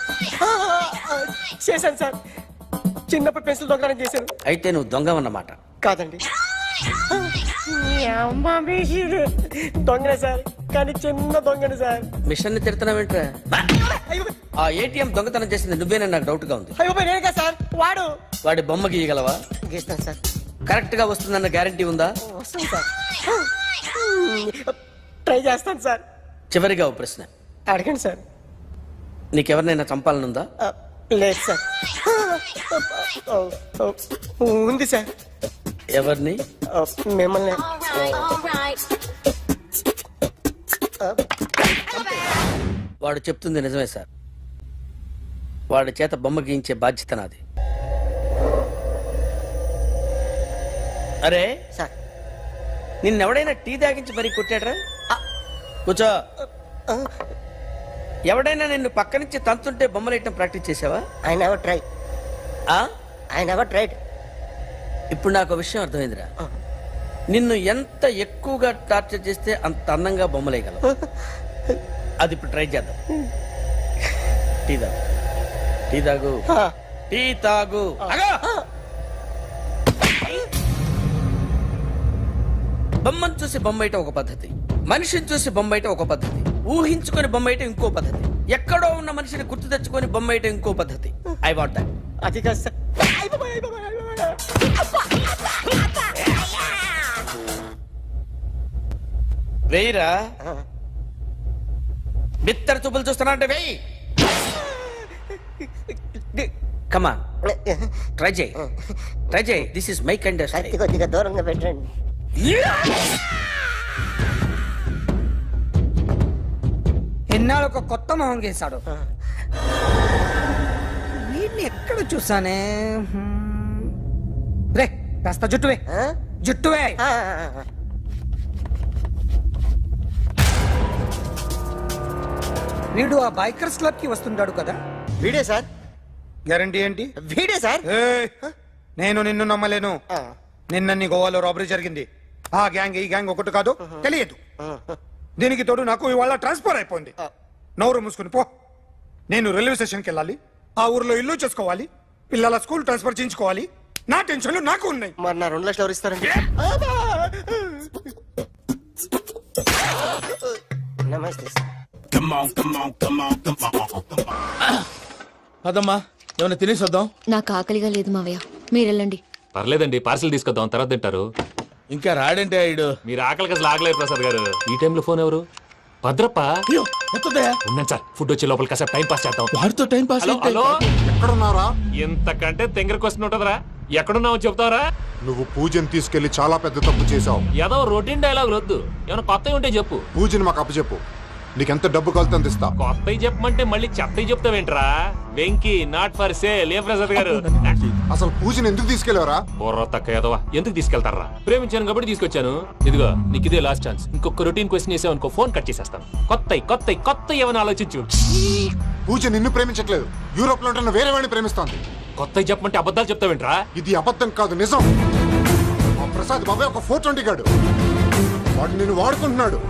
చేశాను సార్, చిన్నప్పుడు పెన్సిల్ దొంగతనం చేశాను. అయితే నువ్వు దొంగవన్నమాట. కాదండి, దొంగనే సార్, కానీ చిన్న దొంగని సార్. మిషన్ ని తిడుతున్నావేంట్రా? ఆ ఏటీఎం దొంగతనం చేసింది నువ్వేనని నాకు డౌట్ గా ఉంది. అయ్యో నేను కదా సార్, వాడు. వాడి బొమ్మ గీయగలవా? గీస్తాను సార్. కరెక్ట్ గా వస్తుందన్న గ్యారంటీ ఉందా? వస్తాను సార్, ట్రై చేస్తాను సార్. చివరిగా ఓ ప్రశ్న అడగండి సార్. నీకెవరినైనా చంపాలనుందా? లేదు సార్. ఉంది సార్. ఎవరిని? మిమ్మల్ని. వాడు చెప్తుంది నిజమే సార్. వాడి చేత బొమ్మ గీయించే బాధ్యత నాది. అరే సార్, నిన్నెవడైనా టీ తాగించి మరీ కొట్టాడ్రా? కూర్చో. ఎవడైనా నిన్ను పక్క నుంచి తంతుంటే బొమ్మలేయటం ప్రాక్టీస్ చేసావా? I never try. I never tried. ఇప్పుడు నాకు విషయం అర్థమైందిరా. నిన్ను ఎంత ఎక్కువగా టార్చర్ చేస్తే అంత అందంగా బొమ్మలేయగలవు. అది ఇప్పుడు ట్రై చేద్దాం. టీ తాగు, టీ తాగు, టీ తాగు. బొమ్మను చూసి బొమ్మేయటం ఒక పద్ధతి, మనిషిని చూసి బొమ్మేయటం ఒక పద్ధతి, ఊహించుకొని బొమ్మేయటం ఇంకో పద్ధతి, ఎక్కడో ఉన్న మనిషిని గుర్తు తెచ్చుకొని బొమ్మేయటం ఇంకో పద్ధతి. I want that. అది కాదు సార్. వేయిరా. బిత్తర చూపులు చూస్తున్నా అంటే వేయి. కమాన్, ట్రై చేయి, ట్రై చేయి. This is my kind of style. కొద్దిగా దూరంగా పెట్టండి. ఎన్నాళ్ళు ఒక కొత్త మొహం గీశాడు. వీడిని ఎక్కడ చూసానే? రే కాస్త జుట్టువే, జుట్టువే. వీడు ఆ బైకర్స్ క్లబ్ కి వస్తుంటాడు కదా? వీడే సార్. గ్యారంటీ ఏంటి? వీడే సార్. నేను నిన్ను నమ్మలేను. నిన్న నీ గోవాలో రాబరీ జరిగింది. ఆ గ్యాంగ్ ఈ గ్యాంగ్ ఒకటి కాదు, తెలియదు. దీనికి తోడు నాకు ఇవాళ ట్రాన్స్ఫర్ అయిపోయింది. నోరు మూసుకుని పో. నేను రైల్వే స్టేషన్కి వెళ్ళాలి, ఆ ఊర్లో ఇల్లు చేసుకోవాలి, పిల్లల స్కూల్ ట్రాన్స్ఫర్ చేయించుకోవాలి. నా టెన్షన్లు నాకు ఉన్నాయి. మరి నా 2 లక్షలు ఎవరు ఇస్తారండి? నమస్తే సార్. అదమ్మా, ఏమైనా తినేసి వద్దాం. నాకు ఆకలిగా లేదు మావయ్య, మీరు వెళ్ళండి. పర్లేదండి, పార్సిల్ తీసుకొద్దాం, తర్వాత తింటారు. ఇంకా రాడంటే ఆయుడు. మీరు ఆకలికి అసలు ఆగలేదు ప్రసాద్ గారు. ఈ టైంలో ఫోన్ ఎవరు? భద్రప్ప. ఉన్నాను సార్, ఫుడ్ వచ్చే లోపల కాసేపు టైం పాస్ చేద్దాం. వాడితో టైం పాస్. హలో, ఎక్కడున్నారా? ఇంతకంటే తెంగర క్వశ్చన్ ఉంటుందిరా. ఎక్కడున్నావు చెప్తావరా? నువ్వు పూజని తీసుకెళ్లి చాలా పెద్ద తప్పు చేశావు. ఏదో రొటీన్ డైలాగ్ వద్దు, ఏమైనా కొత్తవి ఉంటే చెప్పు. పూజని మాకు అప్పచెప్పు, నీకెంత డబ్బు కలితే అందిస్తా. కొత్తవి చెప్పమంటే మళ్ళీ చెత్తవి చెప్తావేంట్రా? Venky not for sale. ఏ ప్రసాద్ గారు, అసలు పూజని ఎందుకు తీసుకెళ్లేవరా? బుర్ర తక్క ఏదవా, ఎందుకు తీసుకెళ్తారా? ప్రేమించాను కాబట్టి తీసుకొచ్చాను. ఇదిగో నీకు ఇదే లాస్ట్ ఛాన్స్. ఇంకొక రొటీన్ క్వశ్చన్ చేసావు అనుకో, ఫోన్ కట్ చేసేస్తాను. కొత్త ఏమైనా ఆలోచించు. పూజ నిన్ను ప్రేమించట్లేదు, యూరోప్ లో ఉంటున్న వేరే వాడిని ప్రేమిస్తోంది. కొత్తవి చెప్పమంటే అబద్ధాలు చెప్తావేంట్రా? ఇది అబద్ధం కాదు, నిజం. మా ప్రసాద్ బాబాయ్ ఒక 420 గాడు, వాడు నిన్ను వాడుకుంటున్నాడు.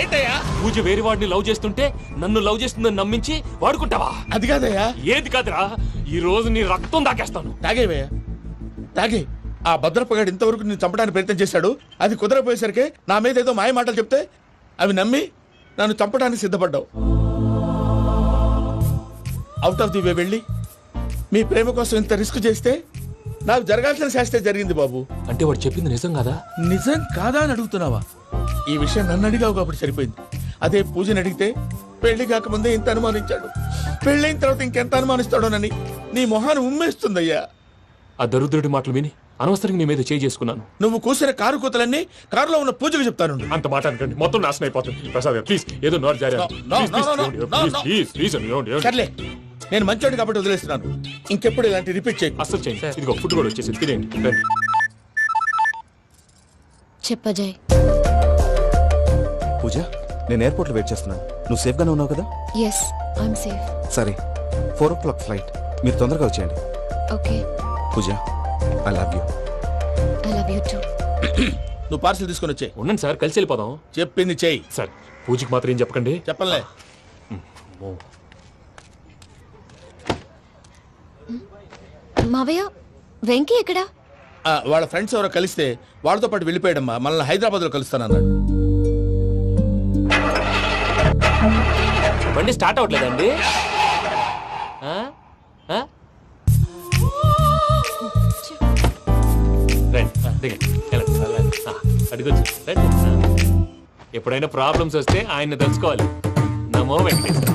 ఏంటయ్యా? పూజ వేరే వాడిని లవ్ చేస్తుంటే నన్ను లవ్ చేస్తుందని నమ్మించి వాడుకుంటావా? అది కాదయ్యా. ఏది కాదురా, ఈ రోజు నీ రక్తం దాకేస్తాను. తాగేవయ్యా, తాగే. ఆ భద్రపగాడు ఇంతవరకు నేను చంపడానికి ప్రయత్నం చేశాడు. అది కుదరపోయేసరికి నా మీద ఏదో మాయ మాటలు చెప్తే అవి నమ్మి నన్ను చంపడానికి సిద్ధపడ్డావు. అవుట్ ఆఫ్ ది వే వెళ్ళి మీ ప్రేమ కోసం ఇంత రిస్క్ చేస్తే నాకు జరగాల్సిన శాస్త్రే జరిగింది బాబు. అంటే వాడు చెప్పింది నిజం కదా? నిజం కాదా అని అడుగుతున్నావా? ఈ విషయం నన్ను అడిగావు కాబట్టి సరిపోయింది. అదే పూజని అడిగితే పెళ్లి కాకముందే ఇంత అనుమానించాడు, పెళ్ళైన తర్వాత ఇంకెంత అనుమానిస్తాడోనని నీ మొహాన్ని ఉమ్మేస్తుందయ్యా. ఆ దరిద్రుడి మాటలు విని అనవసరంగా నీ మీద చేయి చేసుకున్నాను. నువ్వు కూసిన కారు కూతలన్నీ కారులో ఉన్న పూజకు చెప్తాను. అంత మాట అనకండి, మొత్తం నాశనం అయిపోతుంది. ప్రసాద్ ప్లీజ్ ఏదో నోట్ జారీ. సర్లే, నేను మంచోడు కాబట్టి వదిలేస్తున్నాను. ఇంకెప్పుడు ఇలాంటి రిపీట్ చేయి. అసలు చేయండి. ఇదిగో ఫుడ్ కూడా వచ్చేసి తినేయండి. రండి. చెప్పజాయ్. పూజ, నేను ఎయిర్పోర్ట్ లో వెయిట్ చేస్తున్నాను. నువ్వు సేఫ్ గానే ఉన్నావు కదా? Yes, I'm safe. సరే, 4 o'clock ఫ్లైట్. మీరు తొందరగా వచ్చేయండి. Okay. Pooja, I love you. I love you too. నువ్వు పార్సల్ తీసుకొని వచ్చే. ఉండండి సార్, కలిసి వెళ్ళిపోదాం. చెప్పింది చెయ్యి. సార్ పూజకి మాత్రం ఏం చెప్పకండి. చెప్పలే. మావయ్య, వెంకీ ఎక్కడా? వాళ్ళ ఫ్రెండ్స్ ఎవరో కలిస్తే వాళ్ళతో పాటు వెళ్ళిపోయాడమ్మా. మనల్ని హైదరాబాద్ లో కలుస్తానన్నాడు. బండి స్టార్ట్ అవ్వట్లేదండి. అడిగొచ్చు. ఎప్పుడైనా ప్రాబ్లమ్స్ వస్తే ఆయన్ని తెలుసుకోవాలి. నమో వెంకటేశ్వర.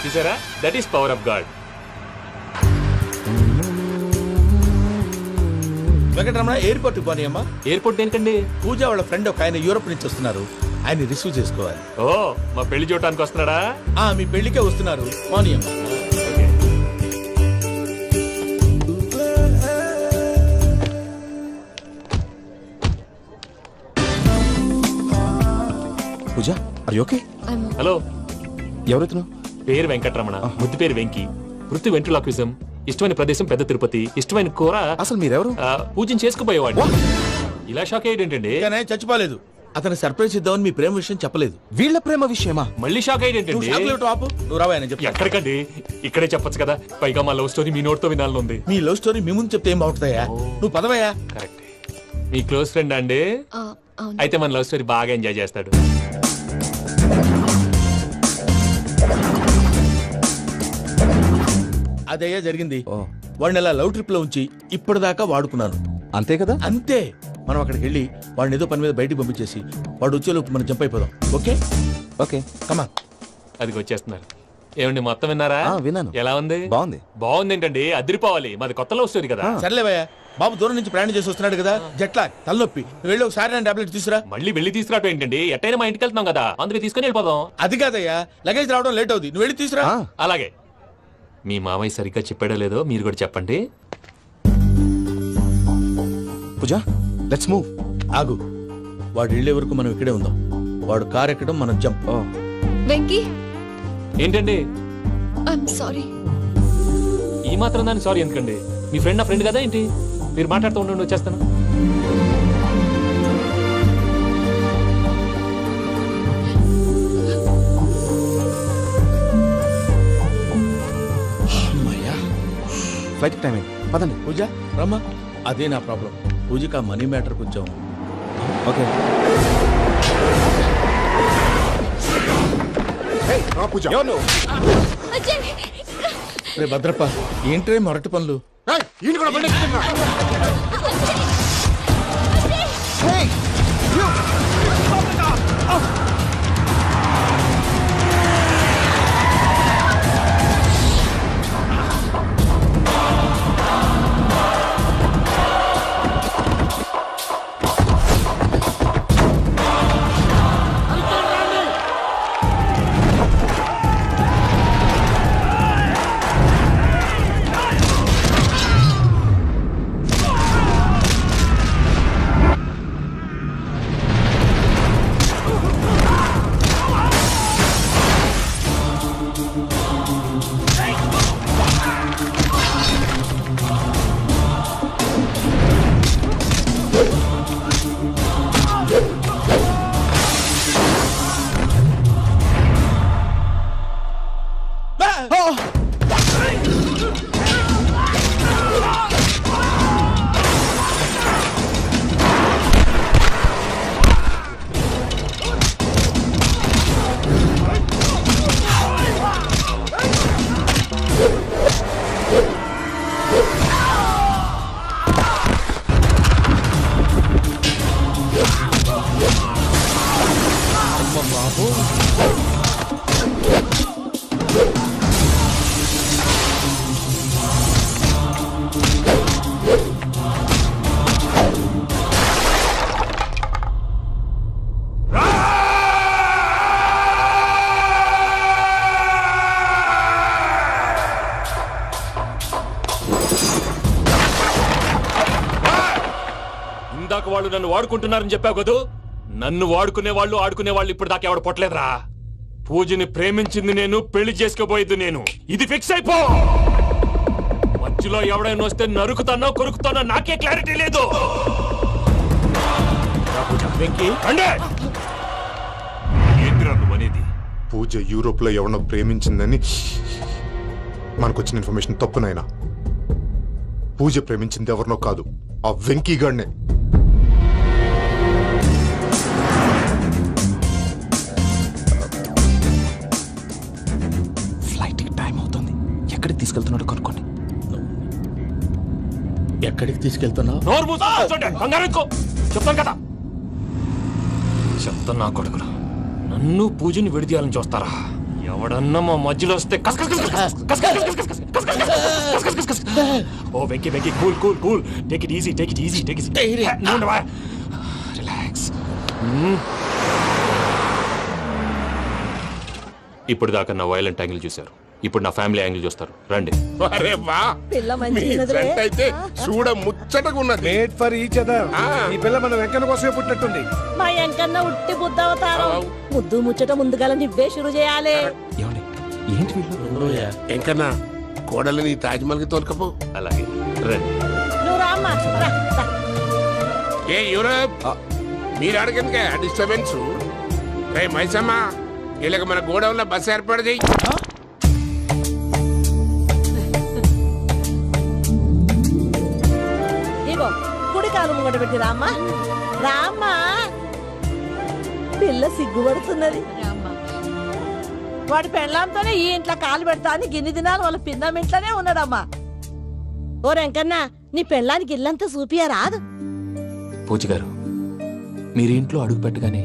చూసారా, that is power of God. Venkataramana, airport పోనీ అమ్మా. ఎయిర్పోర్ట్ ఏంటండి? పూజ వాళ్ళ ఫ్రెండ్ ఒక ఆయన యూరోప్ నుంచి వస్తున్నారు. ఆయన రిసీవ్ చేసుకోవాలి. ఓ, మా పెళ్లి చూడటానికి వస్తున్నాడా? మీ పెళ్లికే వస్తున్నారు. పోనీ అమ్మా. పూజ, ఆర్ యు ఓకే? హలో, ఎవరైతును? పేరు వెంకటరమణ, ముద్దు పేరు వెంకి, వృత్తి వెంట్రులాక్విజం, ఇష్టమైన ప్రదేశం పెద్ద తిరుపతి, ఇష్టమైన కూర. అసలు మీరెవరు? పూజను చేసుకుపోయేవాడు. ఇలా షాక్ అయ్యేటండి. చచ్చిపోలేదు. అతను సర్ప్రైజ్ ఇద్దామని మీ ప్రేమ విషయం చెప్పలేదు. వీళ్ళ ప్రేమ విషయమా? మళ్ళీ షాక్ అయ్యేటండి. నువ్వు రావాయని చెప్పి. ఎక్కడికండి, ఇక్కడే చెప్పొచ్చు కదా. పైగా మా లవ్ స్టోరీ మీ నోట్తో వినాలని ఉంది. మీ లవ్ స్టోరీ మీ ముందు చెప్తే ఏం బాగుంటుందయ్యా? నువ్వు పదవయ్యా. కరెక్ట్. మీ క్లోజ్ ఫ్రెండ్ అండి? అయితే మన లవ్ స్టోరీ బాగా ఎంజాయ్ చేస్తాడు. అదయ్యా జరిగింది. వాడిని అలా లవ్ ట్రిప్ లో ఉంచి ఇప్పటిదాకా వాడుకున్నాను. అంతే కదా? అంతే. మనం అక్కడికి వెళ్ళి వాడిని ఏదో పని మీద బయటికి పంపించేసి వాడు వచ్చేలోపు మనం జంప్ అయిపోదాం. ఓకే ఓకే, కమా. అది వచ్చేస్తున్నారు. ఏమండి, మొత్తం విన్నారా? విన్నాను. ఎలా ఉంది? బాగుంది. బాగుంది ఏంటండి, అదిరిపోవాలి. మాది కొత్త లవ్ స్టోరీ కదా. సర్లేవయ్యా, బాబు దూరం నుంచి ప్రయాణం చేసి వస్తున్నాడు కదా, జట్లా తలనొప్పి. వెళ్ళి ఒకసారి నేను టాబ్లెట్ తీసుకురా. మళ్ళీ వెళ్ళి తీసుకురావటం ఏంటండి? ఎట్టైనా మా ఇంటికి వెళ్తున్నాం కదా, అందుకే తీసుకుని వెళ్ళిపోదాం. అది కాదయ్యా, లగేజ్ రావడం లేట్ అవుతుంది. నువ్వు వెళ్ళి తీసుకురా. అలాగే. మీ మామయ్య సరిగ్గా చెప్పాడో లేదో మీరు కూడా చెప్పండి. పూజ, లెట్స్ మూవ్. ఆగు, వాడు వెళ్ళే వరకు మనం ఇక్కడే ఉందాం. వాడు కార్ ఎక్కడం, మనం జంప్. వెంకీ, ఏంటండి? I'm sorry. ఈ మాత్రం దాన్ని సారీ ఎందుకండి? మీ ఫ్రెండ్ నా ఫ్రెండ్ కదా ఏంటి? మీరు మాట్లాడుతూ ఉండండి, వచ్చేస్తాను. ఫ్లైట్ టైం అయింది, పదండి. పూజ రమ్మా. అదే నా ప్రాబ్లం. పూజకి ఆ మనీ మ్యాటర్ కొంచెం. ఓకే. రే భద్రప్ప, ఏంట్రే మొరటి పనులు? ఇందాక వాళ్ళు నన్ను వాడుకుంటున్నారని చెప్పావు కదూ, నన్ను వాడుకునే వాళ్ళు ఇప్పుడు దాకా ఎవడు పొట్టలేదురా. పూజని ప్రేమించింది నేను, పెళ్లి చేసుకోబోయేది నేను. ఇది ఫిక్స్ అయిపో. మధ్యలో ఎవడైనా వస్తే నరుకుతానో కొరుకుతానో నాకే క్లారిటీ లేదు. ఏంటిరా నువ్వు అనేది? పూజ యూరోప్ లో ఎవరినో ప్రేమించిందని మనకొచ్చిన ఇన్ఫర్మేషన్ తప్పునైనా. పూజ ప్రేమించింది ఎవరినో కాదు, ఆ వెంకీ గాడినే. ఫ్లైట్ టైం అవుతుంది. ఎక్కడికి తీసుకెళ్తున్నాడో కనుక్కోండి. ఎక్కడికి తీసుకెళ్తున్నావు? చెప్తాను కదా. చెప్తాను నా కొడుకులు, నన్ను పూజని విడిదీయాలని చూస్తారా? ఎవడన్నా మా మధ్యలో వస్తే ఓ Venky Venky, cool cool cool, take it easy, take it easy, take it relax. ఇప్పుడు దాకా నా వైలెంట్ యాంగిల్ చూశారు, ఇప్పుడు నా ఫ్యామిలీ యాంగిల్ చూస్తారు. రండి. అరే వా, మీ ఫ్రెండ్ అయితే చూడ ముచ్చటగా ఉన్నది. Made for each other. ఈ పిల్ల మన వెంకన్న కోసమే పుట్టినట్టుంది. మా ఎంకన్నా ఉట్టి బుద్ధవతారం. ముద్దు ముచ్చట ముందుగా నువ్వే షురు చేయాలి. ఏంటి వీళ్ళు? ఎంకన్నా కోడలు నీ తాజ్మహల్ కి తోలుకపో. అలాగే రండి. నువ్వు రామ్మా. ఏ యూరప్, మీరు అడగనుక డిస్టర్బెన్స్. రే మైసమ్మ, ఇలాగ మన గోడౌన్లో బస్సు ఏర్పాటు చేయి. ఇగో కుడి కాలు ముంగట పెట్టి రామ్మా. రామ్మా, పిల్ల సిగ్గుపడుతున్నది. వాడి పెళ్ళాంతోనే ఈ ఇంట్లో కాలు పెడతా అని గిన్ని దినాలు వాళ్ళ పిన్నం ఇంట్లోనే ఉన్నాడమ్మా. ఓ వెంకన్నా, నీ పెళ్ళానికి ఇల్లంతా చూపియా రాదు? పూజ గారు, మీరు ఇంట్లో అడుగు పెట్టగానే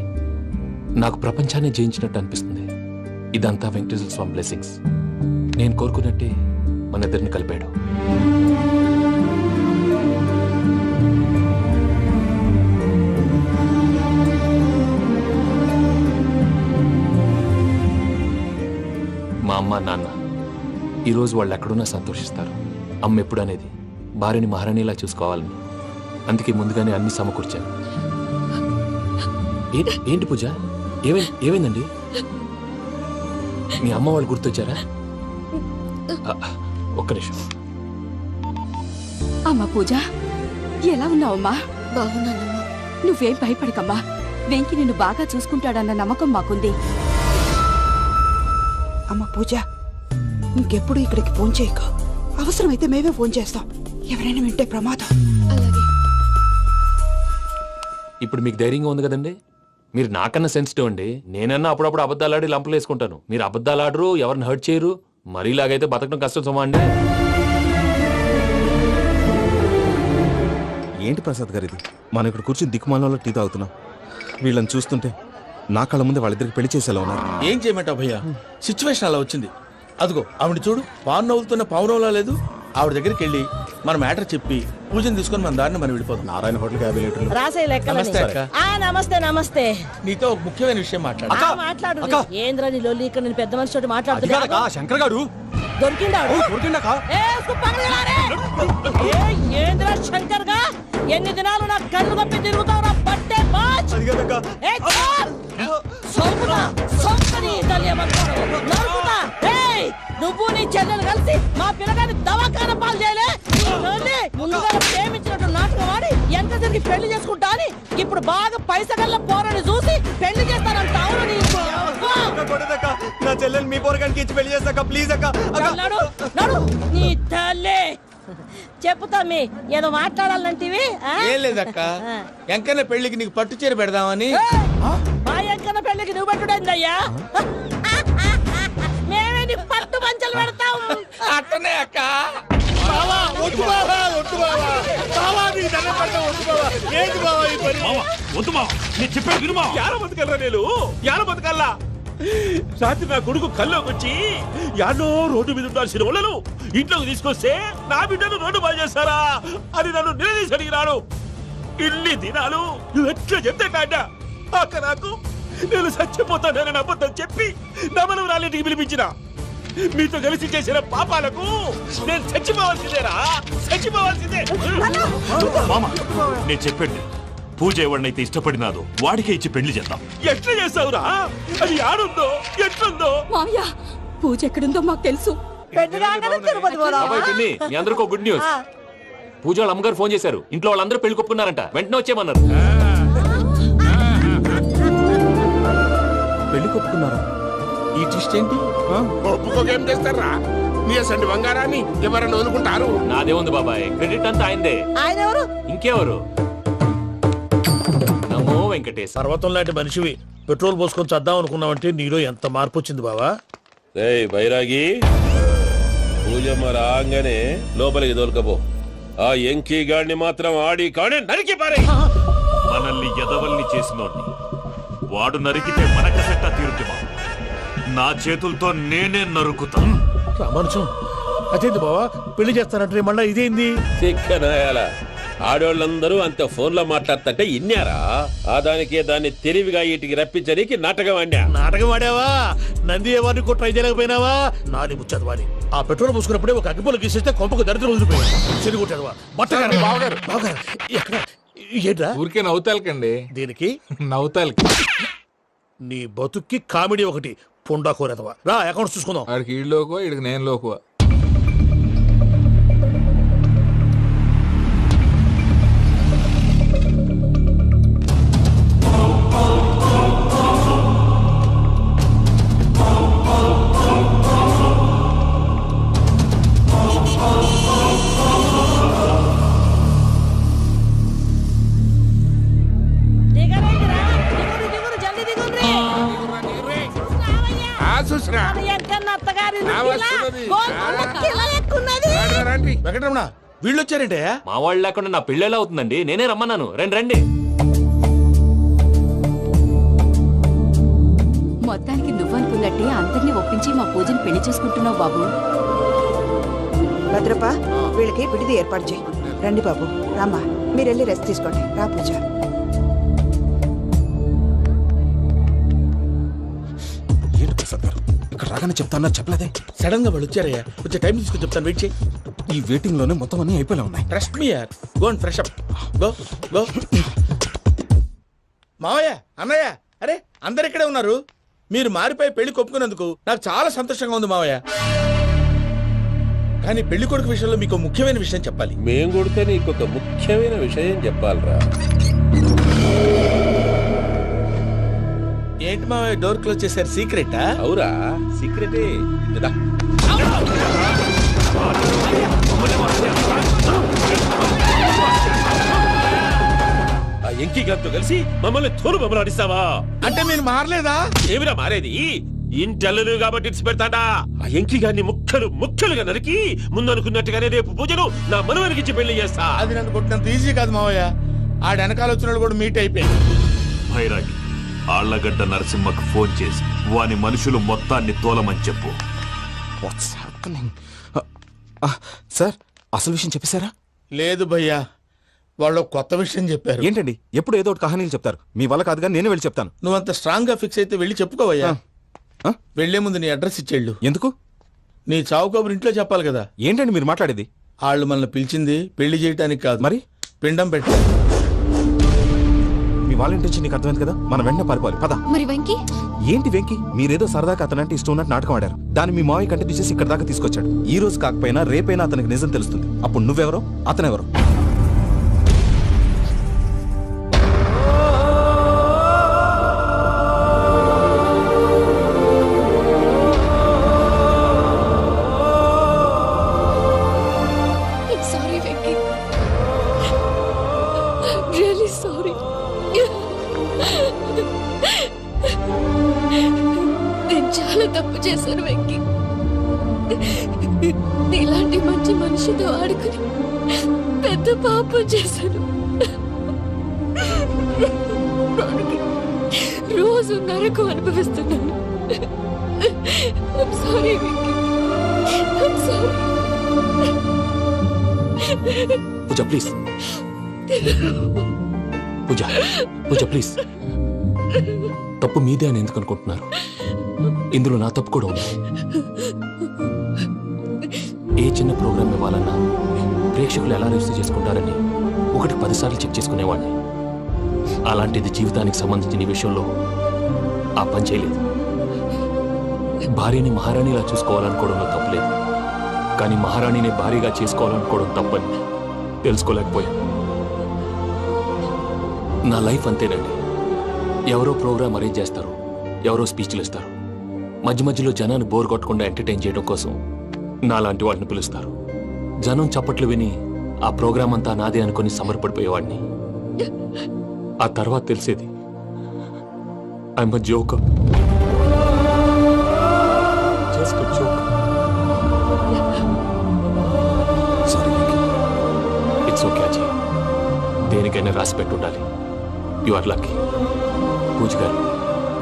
నాకు ప్రపంచాన్ని జయించినట్టు అనిపిస్తుంది. ఇదంతా వెంకటేశ్వర స్వామి బ్లెస్సింగ్స్. నేను కోరుకున్నట్టే మన ఇద్దరిని కలిపాడు. మా అమ్మ నాన్న ఈరోజు వాళ్ళు ఎక్కడున్నా సంతోషిస్తారు. అమ్మ ఎప్పుడు అనేది భార్యని మహారాణిలా చూసుకోవాలని. అందుకే ముందుగానే అన్ని సమకూర్చాను. ఏంటి పూజ, ఏమైందండి? మీ అమ్మ వాళ్ళు గుర్తొచ్చారా? ఒక్క నిమిషం. అమ్మా పూజ, ఎలా ఉన్నావమ్మా? బాగున్నానమ్మా. నువ్వేం భయపడకమ్మా. వెంకి నిన్ను బాగా చూసుకుంటాడన్న నమ్మకం మాకుంది. అమ్మ పూజ, ఇంకెప్పుడు ఇక్కడికి ఫోన్ చేయకు. అవసరమైతే మేమే ఫోన్ చేస్తాం. ఎవరైనా వింటే ప్రమాదం. ఇప్పుడు మీకు ధైర్యంగా ఉంది కదండి. మీరు నాకన్నా సెన్సిటివ్ అండి. నేనన్నా అప్పుడప్పుడు అబద్ధాలాడి లంపలు వేసుకుంటాను. మీరు అబద్ధాలాడరు, ఎవరిని హర్ట్ చేయరు. మరీలాగైతే బతకడం కష్టం సుమా అండి. ఏంటి ప్రసాద్ గారు ఇది? మనం ఇక్కడ కూర్చుని దిక్కుమాలలో టీ తాగుతున్నాం. వీళ్ళని చూస్తుంటే నా కళ్ళ ముందే వాళ్ళిద్దరికి పెళ్లి చేసేలా ఉన్నారు. ఏం చేయమంటావు భయ్యా, సిచ్యువేషన్ అలా వచ్చింది. అదిగో ఆవిడ చూడు, పావు నవ్వులుతున్న పౌరంలా లేదు. ఆవిడ దగ్గరికి వెళ్ళి మన మ్యాటర్ చెప్పి పూజను తీసుకొని మన దారిని మనం వెళ్ళిపోతాం. నారాయణ హోటల్ 50 లీటర్లు. రాసే లెక్కలని. నమస్తే అక్క. నమస్తే నమస్తే. నీతో ఒక ముఖ్యమైన విషయం మాట్లాడు. మాట్లాడు. ఏంద్రా నీ లొల్లి? ఇక్కడ నేను పెద్ద మనిషి తోటి మాట్లాడుతున్నా. శంకర్ గారు దొరికిందాడు. ఏంద్రా శంకర్ గా? ఎన్ని దినాలు నా కళ్ళు కప్పి తిరుగుతావు నా పట్టే బాచ్. నువ్వు నీ చెల్లెలు కలిసి మా పిల్లగాని దవాఖాన పాలు చేయలే. ముందుగా ప్రేమించినట్టు నాటకం ఆడి ఎంత తిరిగి పెళ్లి చేసుకుంటా అని ఇప్పుడు బాగా పైసగల్ల పోరని చూసి పెళ్లి చేస్తానంట. నా చెల్లెలు మీ పోరగానికి ఇచ్చి పెళ్లి చేస్తాక ప్లీజ్ అక్క. నడు నీ తల్లి. చెప్పుతా మీ ఏదో మాట్లాడాలంటివి. ఏం లేదక్క, ఎంకన్న పెళ్లికి నీకు పట్టు చీర పెడదామని. మా ఎంకన్న పెళ్లికి నువ్వు పెట్టుడైందయ్యా? మేమే నీ పట్టు పంచలు పెడతాం. అట్టనే అక్క. రాత్రి నా కొడుకు కల్లోకి వచ్చి యాడో రోడ్డు మీద ఉండాల్సిన వాళ్ళను ఇంట్లోకి తీసుకొస్తే నా బిడ్డను రోడ్డు బాగా చేస్తారా అని నన్ను నిలదీసి అడిగినాడు. ఇన్ని దినాలు నువ్వు ఎట్లా చెప్తే కాట అక్క నాకు నేను చచ్చిపోతానని అబద్ధం చెప్పి నమ్మను రాలేటికి పిలిపించిన. మీతో కలిసి చేసిన పాపాలకు నేను చచ్చిపోవాల్సిందేరా, చచ్చిపోవాల్సిందే. మామ నేను చెప్పండి, పూజ ఎవరినైతే ఇష్టపడినాదో వాడికే ఇచ్చి పెళ్లి చేద్దాం. ఎట్లా చేస్తావురా? అది ఆడుందో ఎట్లుందో. మావయ్య పూజ ఎక్కడుందో మాకు తెలుసు. పెళ్లి రాగానే తిరుపతి పోదామా? అబ్బాయి పిన్ని, మీ అందరికీ గుడ్ న్యూస్. పూజ వాళ్ళ అమ్మగారు ఫోన్ చేశారు. ఇంట్లో వాళ్ళందరూ పెళ్లి కొప్పుకున్నారంట. వెంటనే వచ్చేయమన్నారు. పెళ్లి కొప్పుకున్నారా? ఈ ట్విస్ట్ ఏంటి? ఒప్పుకోకేం చేస్తారా? నీ అసంటి బంగారాన్ని ఎవరన్నా వదులుకుంటారు? నాదే ఉంది బాబాయ్, క్రెడిట్ అంతా ఆయనదే. ఆయన ఎవరు? ఇంకెవరు? నమో వెంకటేశ్. పర్వతం లాంటి మనిషివి పెట్రోల్ పోసుకొని చద్దాం అనుకున్నావంటే నీలో ఎంత మార్పు వచ్చింది బావా. బైరాగి పూజమ్మ రాగానే లోపలికి దొరకపో. ఆ ఎంకీ గాడిని మాత్రం ఆడి కానీ నరికి పారే. మనల్ని ఎదవల్ని చేసినోడ్ని వాడు నరికితే మనక సెట్ట తీరుతుమా? నా చేతులతో నేనే నరుకుతా. రామానుజం అదేంది బావా, పెళ్లి చేస్తానంటే మళ్ళా ఇదేంది? చిక్కనాయాల ఆడోళ్ళందరూ అంత ఫోన్ లో మాట్లాడుతుంటే ఇన్నారా? ఆ దానికే దాన్ని తెలివిగా ఇటుకి రప్పించడానికి నాటకం ఆడా. నాటకం ఆడావా? నంది ఎవరిని కూడా ట్రై చేయలేకపోయినావా? నాది ముచ్చదు వాడి. ఆ పెట్రోల్ పోసుకున్నప్పుడే ఒక అగ్గిపొల గీసేస్తే కొంపకు దరిద్రం వదిలిపోయాడు. చెరుగుంటాడువా బట్టగారు బావగారు బావగారు ఎక్కడ ఏంట్రా? ఊరికే నవ్వుతాలకండి. దీనికి నవ్వుతాలకి నీ బతుక్కి కామెడీ ఒకటి పుండా కోరేదవా. రా అకౌంట్స్ చూసుకుందాం. ఆడికి ఈడులోకో ఈడికి నేను లోకువా. దిగరేంటిరా? దిగురు, దిగురు, జల్దీ దిగుర్రి. రావయ్యా. మన ఎంకన్న అత్తగారి గోల్కొండ కిల ఎక్కున్నది. వెంకటరమణ వీళ్ళు వచ్చారంటే మా వాళ్ళు లేకుండా నా పెళ్లి ఎలా అవుతుందండి? నేనే రమ్మన్నాను. రండి రండి. మొత్తానికి నువ్వనుకున్నట్టే అందరినీ ఒప్పించి మా పూజని పెళ్లి చేసుకుంటున్నావు బాబు. భద్రప్ప వీళ్ళకి విడిది ఏర్పాటు చేయి. రండి బాబు, రామ్మా మీరు వెళ్ళి రెస్ట్ తీసుకోండి. రా పూజ. ఏంటి ప్రసాద్ గారు ఇక్కడ రాగానే చెప్తాను చెప్పలేదే? సడన్ గా వాళ్ళు వచ్చారయ్యా. కొంచెం టైం తీసుకొని చెప్తాను, వెయిట్ చేయి. ఈ వెయిటింగ్ లోనే మొత్తం అన్ని అయిపోయినా ఉన్నాయి. ట్రస్ట్ మీ యార్. Go and fresh up. Go go. మావయ్య, అన్నయ్య, అరే అందరు ఇక్కడే ఉన్నారు. మీరు మారిపోయి పెళ్లి కొప్పుకున్నందుకు నాకు చాలా సంతోషంగా ఉంది మావయ్య. కానీ పెళ్లి కొడుకు విషయంలో మీకు ముఖ్యమైన విషయం చెప్పాలి. మేం కొడితే నీకు ఒక ముఖ్యమైన విషయం చెప్పాలరా. ఏంటి మావయ్య డోర్ క్లోజ్ చేశారు? సీక్రెటా? అవురా, సీక్రెటే. ఆ ఎంకీ గారితో కలిసి మమ్మల్ని తోలు బొమ్మలాడిస్తావా? అంటే మీరు మారలేదా? ఏమిరా మారేది? ఇంటల్లు కాబట్టి ఇడిచి పెడతాడా? ఆ ఎంకీ గారిని ముక్కలు ముక్కలుగా నరికి ముందు అనుకున్నట్టుగానే రేపు పూజను నా మనవరికిచ్చి పెళ్లి చేస్తా. అది నన్ను కొట్టినంత ఈజీ కాదు మావయ్య. ఆడ వెనకాల వచ్చిన వాళ్ళు కూడా మీట్ అయిపోయింది. భైరాగి ఆళ్లగడ్డ నరసింహకు ఫోన్ చేసి వాని మనుషులు మొత్తాన్ని తోలమని చెప్పు. సార్ అసలు విషయం చెప్పేశారా? లేదు భయ్యా, వాళ్ళు కొత్త విషయం చెప్పారు. ఏంటండి ఎప్పుడు ఏదో ఒకటి కహానీలు చెప్తారు. మీ వల్ల కాదుగా నేనే వెళ్ళి చెప్తాను. నువ్వంత స్ట్రాంగ్ గా ఫిక్స్ అయితే వెళ్ళి చెప్పుకోవయ్యా. వెళ్లే ముందు నీ అడ్రస్ ఇచ్చేళ్ళు. ఎందుకు? నీ చావు కబురు ఇంట్లో చెప్పాలి కదా. ఏంటండి మీరు మాట్లాడేది? వాళ్ళు మనల్ని పిలిచింది పెళ్లి చేయటానికి కాదు, మరి పిండం పెట్టి. మీ వాళ్ళ ఇంటి నీకు అర్థమైంది కదా. మనం వెంటనే పారిపోవాలి. పద. మరి వెంకీ? ఏంటి వెంకి? మీరేదో సరదాగా అతనంటే ఇష్టం ఉన్నట్టు నాటకం ఆడారు. దాన్ని మీ మావయ్య కంటే తీసేసి ఇక్కడ దాకా తీసుకొచ్చాడు. ఈ రోజు కాకపోయినా రేపైనా అతనికి నిజం తెలుస్తుంది. అప్పుడు నువ్వెవరో అతనెవరో. Sorry Venky, really sorry. నేను చాలా తప్పు చేశాను వెంకీ. ఇలాంటి మంచి మనిషితో ఆడుకుని పెద్ద పాపం చేశాను. రోజు నరకం అనుభవిస్తున్నాను. I'm sorry, Venky. I'm sorry. Pooja please. Pooja Pooja please. తప్పు మీదే అని ఎందుకు అనుకుంటున్నారు? ఇందులో నా తప్పు కూడా ఉంది. ఏ చిన్న ప్రోగ్రామ్ ఇవ్వాలన్నా ప్రేక్షకులు ఎలా రిసీవ్ చేసుకుంటారని 1-10 సార్లు చెక్ చేసుకునేవాడిని. అలాంటిది జీవితానికి సంబంధించిన ఈ విషయంలో ఆ పని చేయలేదు. భార్యని మహారాణిలా చూసుకోవాలనుకోవడంలో తప్పులేదు, కానీ మహారాణిని భార్యగా చేసుకోవాలనుకోవడం తప్పని తెలుసుకోలేకపోయాను. నా లైఫ్ అంతేనండి. ఎవరో ప్రోగ్రామ్ అరేంజ్ చేస్తారు, ఎవరో స్పీచ్లు ఇస్తారు, మధ్య మధ్యలో జనాన్ని బోర్ కొట్టకుండా ఎంటర్టైన్ చేయడం కోసం నాలాంటి వాళ్ళని పిలుస్తారు. జనం చప్పట్లు విని ఆ ప్రోగ్రామ్ అంతా నాదే అనుకుని సమర్పడిపోయేవాడిని. ఆ తర్వాత తెలిసేది I'm a joker. Just a joker. It's okay Ajay, దేనికైనా రాసి పెట్టి ఉండాలి. You are lucky. పూజ గారు,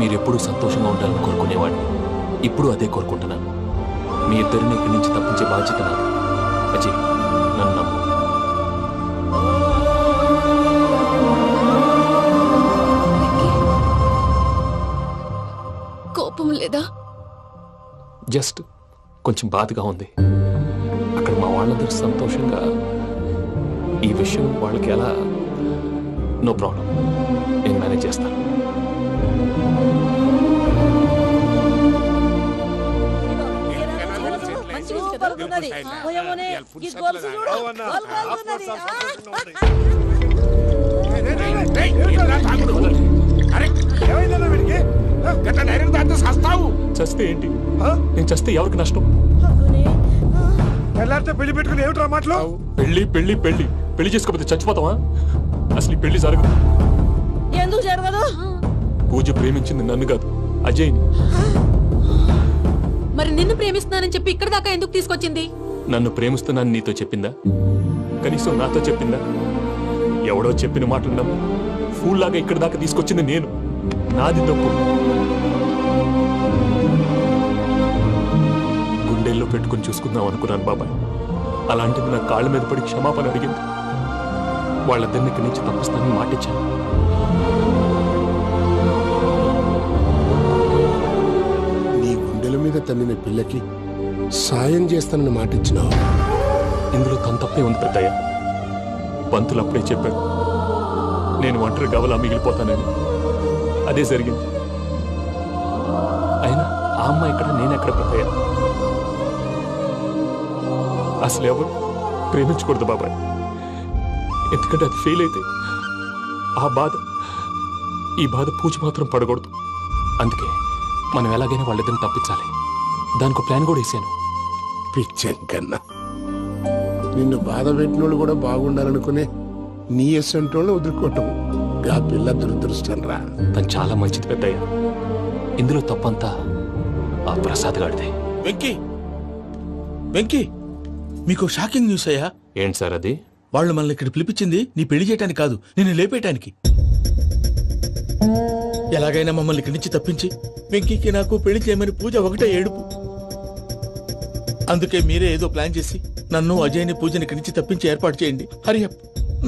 మీరు ఎప్పుడూ సంతోషంగా ఉండాలని కోరుకునేవాడిని. ఇప్పుడు అదే కోరుకుంటున్నాను. మీ ఇద్దరిని ఇక్కడి నుంచి తప్పించే బాధ్యత నాది. అజయ్, నన్ను నమ్ము. కోపం లేదా? జస్ట్ కొంచెం బాధగా ఉంది. అక్కడ మా వాళ్ళందరూ సంతోషంగా ఈ విషయం వాళ్ళకి ఎలా. నో ప్రాబ్లం, నేను మేనేజ్ చేస్తాను. సూపర్ ఉన్నది. పోయమోనే, ఈ గొలుసు చూడు. గోల్ గోల్ ఉన్నది. చస్తే ఏంటి? నేను చస్తే ఎవరికి నష్టం? పెళ్లి పెట్టుకుని ఏమిట్రా మాటలు? పెళ్లి పెళ్లి పెళ్లి పెళ్లి చేసుకోకపోతే చచ్చిపోతావా? అసలు ఈ పెళ్లి జరగదు. ఎందుకు జరగదు? పూజ ప్రేమించింది నన్ను కాదు, అజయ్ని. మరి నిన్ను ప్రేమిస్తున్నానని చెప్పి ఇక్కడ దాకా ఎందుకు తీసుకొచ్చింది? నన్ను ప్రేమిస్తున్నాను నీతో చెప్పిందా? కనీసం నాతో చెప్పిందా? ఎవడో చెప్పిన మాటలు నమ్ము ఫూల్ లాగా ఇక్కడ దాకా తీసుకొచ్చింది నేను. నాది తప్పు. గుండెల్లో పెట్టుకుని చూసుకుందాం అనుకున్నాను బాబాయ్. అలాంటిది నా కాళ్ళ మీద పడి క్షమాపణ అడిగింది. వాళ్ళిద్దరిని ఇక్కడి నుంచి తప్పిస్తానని మాటిచ్చాను. నీ గుండెల మీద తన్నిన పిల్లకి సాయం చేస్తానని మాటిచ్చినావు. ఇందులో తన తప్పే ఉంది పెద్దయ్య. పంతులు అప్పుడే చెప్పాడు నేను ఒంటరి గవలా మిగిలిపోతానని. అదే జరిగింది. అయినా ఆ అమ్మాయి ఎక్కడ, నేనెక్కడ పెద్దయ్య? అసలు ఎవరు ప్రేమించకూడదు బాబాయ్. ఎందుకంటే అది ఫెయిల్ అయితే ఆ బాధ, ఈ బాధ పూజ మాత్రం పడకూడదు. అందుకే మనం ఎలాగైనా వాళ్ళిద్దరిని తప్పించాలి. దానికి ప్లాన్ కూడా వేసాను. పిచ్చం కన్నా నిన్ను బాధ పెట్టినోళ్ళు కూడా బాగుండాలనుకునే నీ ఎస్సంటోళ్ళు వదులుకోవటం ఆ పిల్ల దురదృష్టం రా. తను చాలా మంచిది పెద్దయ్య. ఇందులో తప్పంతా ఆ ప్రసాద్ గాడిదే. వెంకీ, వెంకీ, మీకు షాకింగ్ న్యూస్ అయ్యా. ఏంటి సార్ అది? వాళ్ళు మనల్ని ఇక్కడ పిలిపించింది నీ పెళ్లి చేయటానికి కాదు, నిన్ను లేపేయటానికి. ఎలాగైనా మమ్మల్ని ఇక్కడి నుంచి తప్పించి వెంకీకి నాకు పెళ్లి చేయమని పూజ ఒకటే ఏడుపు. అందుకే మీరే ఏదో ప్లాన్ చేసి నన్ను అజయ్ని పూజని ఇక్కడి నుంచి తప్పించి ఏర్పాటు చేయండి. హరియప్,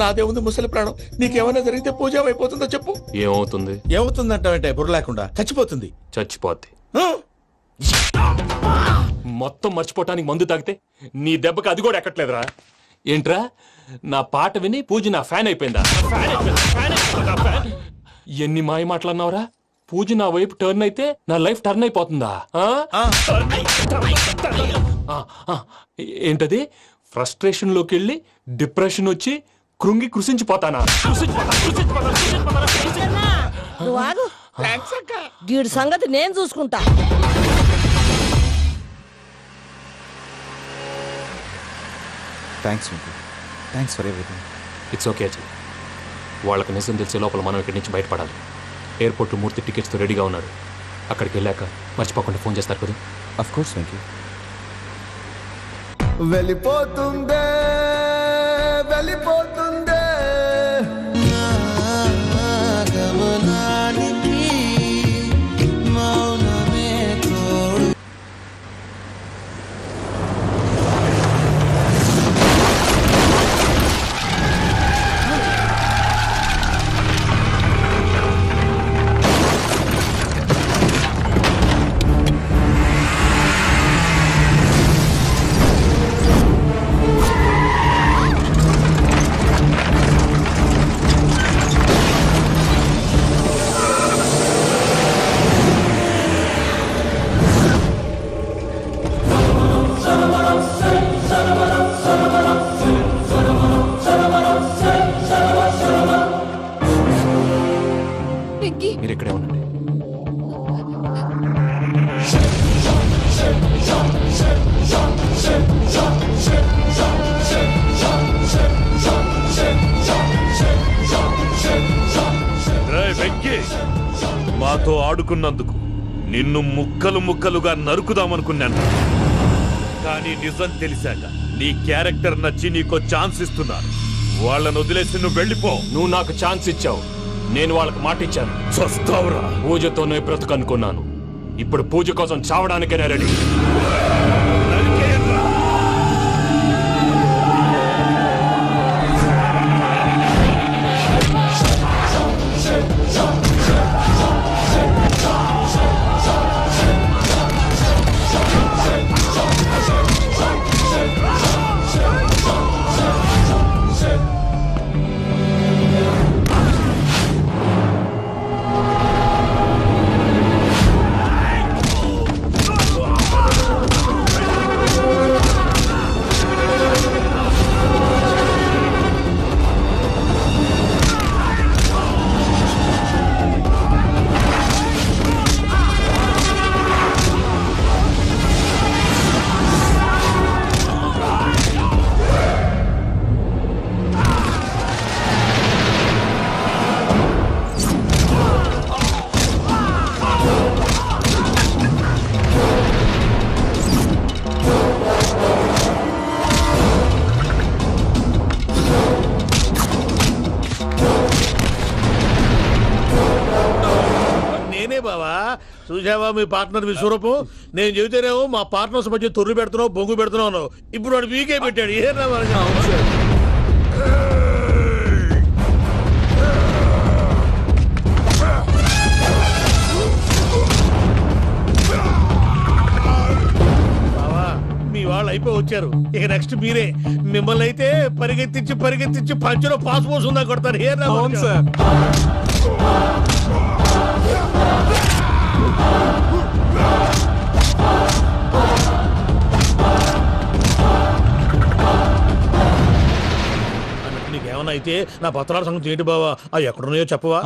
నాదే ఉంది ముసలి ప్రాణం. నీకేమైనా జరిగితే పూజ అయిపోతుందో చెప్పు. ఏమవుతుంది? ఏమవుతుందంటావంటే బుర్ర లేకుండా చచ్చిపోతుంది. చచ్చిపోద్ది. మొత్తం మర్చిపోవటానికి మందు తాగితే నీ దెబ్బకి అది కూడా ఎక్కట్లేదురా. ఏంట్రా, నా పాట విని పూజ నా ఫ్యాన్ అయిపోయిందా? ఎన్ని మాయ మాటలన్నావురా? పూజ నా వైపు టర్న్ అయితే నా లైఫ్ టర్న్ అయిపోతుందా? ఏంటది? ఫ్రస్ట్రేషన్ లోకి వెళ్ళి డిప్రెషన్ వచ్చి కృంగి కృషించిపోతానా? నువ్వు ఆగు. వీడి సంగతి నేను చూసుకుంటా. Thanks thanks for everything. It's okay Ajay. వాళ్ళకి నిజం తెలిసే లోపల మనం ఇక్కడి నుంచి బయటపడాలి. ఎయిర్పోర్ట్ మూర్తి టికెట్స్తో రెడీగా ఉన్నాడు. అక్కడికి వెళ్ళాక మర్చిపోకుండా ఫోన్ చేస్తారు కదా. Of course Venky. వెళ్ళిపోతుందే వెళ్ళిపోతుందే మాతో ఆడుకున్నందుకు నిన్ను ముక్కలు ముక్కలుగా నరుకుదామనుకున్నాను. కానీ నిజం తెలిసాక నీ క్యారెక్టర్ నచ్చి నీకో ఛాన్స్ ఇస్తున్నాను. వాళ్ళను వదిలేసి నువ్వు వెళ్ళిపో. నువ్వు నాకు ఛాన్స్ ఇచ్చావు, నేను వాళ్ళకి మాట ఇచ్చాను. చస్తావురా. పూజతోనే బ్రతుకనుకున్నాను, ఇప్పుడు పూజ కోసం చావడానికే రెడీ. చూసావా మీ పార్ట్నర్ విశ్వరూపం? నేను చెబితేనేమో మా పార్ట్నర్స్ మధ్య తొర్రు పెడుతున్నావు, బొంగు పెడుతున్నావు అన్నావు. ఇప్పుడు వాడు వీకే పెట్టాడు. ఏ బావా, మీ వాళ్ళు అయిపోయి వచ్చారు. ఇక నెక్స్ట్ మీరే. మిమ్మల్ని అయితే పరిగెత్తించి పరిగెత్తించి పంచులో పాస్ పోసుందా కొడతారు. ఏ నీకేమన్నా అయితే నా పత్రాల సంగతి ఏంటి బావా? అవి ఎక్కడున్నాయో చెప్పవా?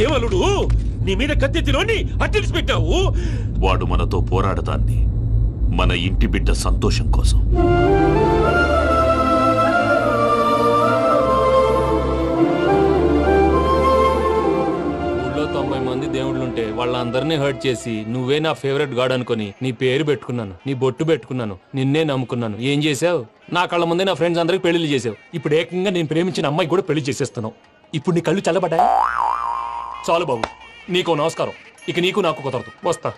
ఏమలుడు, నీ మీద కత్తెత్తిలోని అట్టెలిసి పెట్టావు. వాడు మనతో పోరాడతాన్ని మన ఇంటి బిడ్డ సంతోషం కోసం. ఊళ్ళో 90 మంది దేవుళ్ళుంటే వాళ్ళందరినీ హర్ట్ చేసి నువ్వే నా ఫేవరెట్ గాడ్ అనుకుని నీ పేరు పెట్టుకున్నాను, నీ బొట్టు పెట్టుకున్నాను, నిన్నే నమ్ముకున్నాను. ఏం చేసావు? నా కళ్ళ ముందే నా ఫ్రెండ్స్ అందరికి పెళ్లి చేసావు. ఇప్పుడు ఏకంగా నేను ప్రేమించిన అమ్మాయి కూడా పెళ్లి చేసేస్తున్నావు. ఇప్పుడు నీ కళ్ళు చల్లబడ్డాయి. చాలు బాబు, నీకు నమస్కారం. ఇక నీకు నాకు కుదరదు. వస్తా.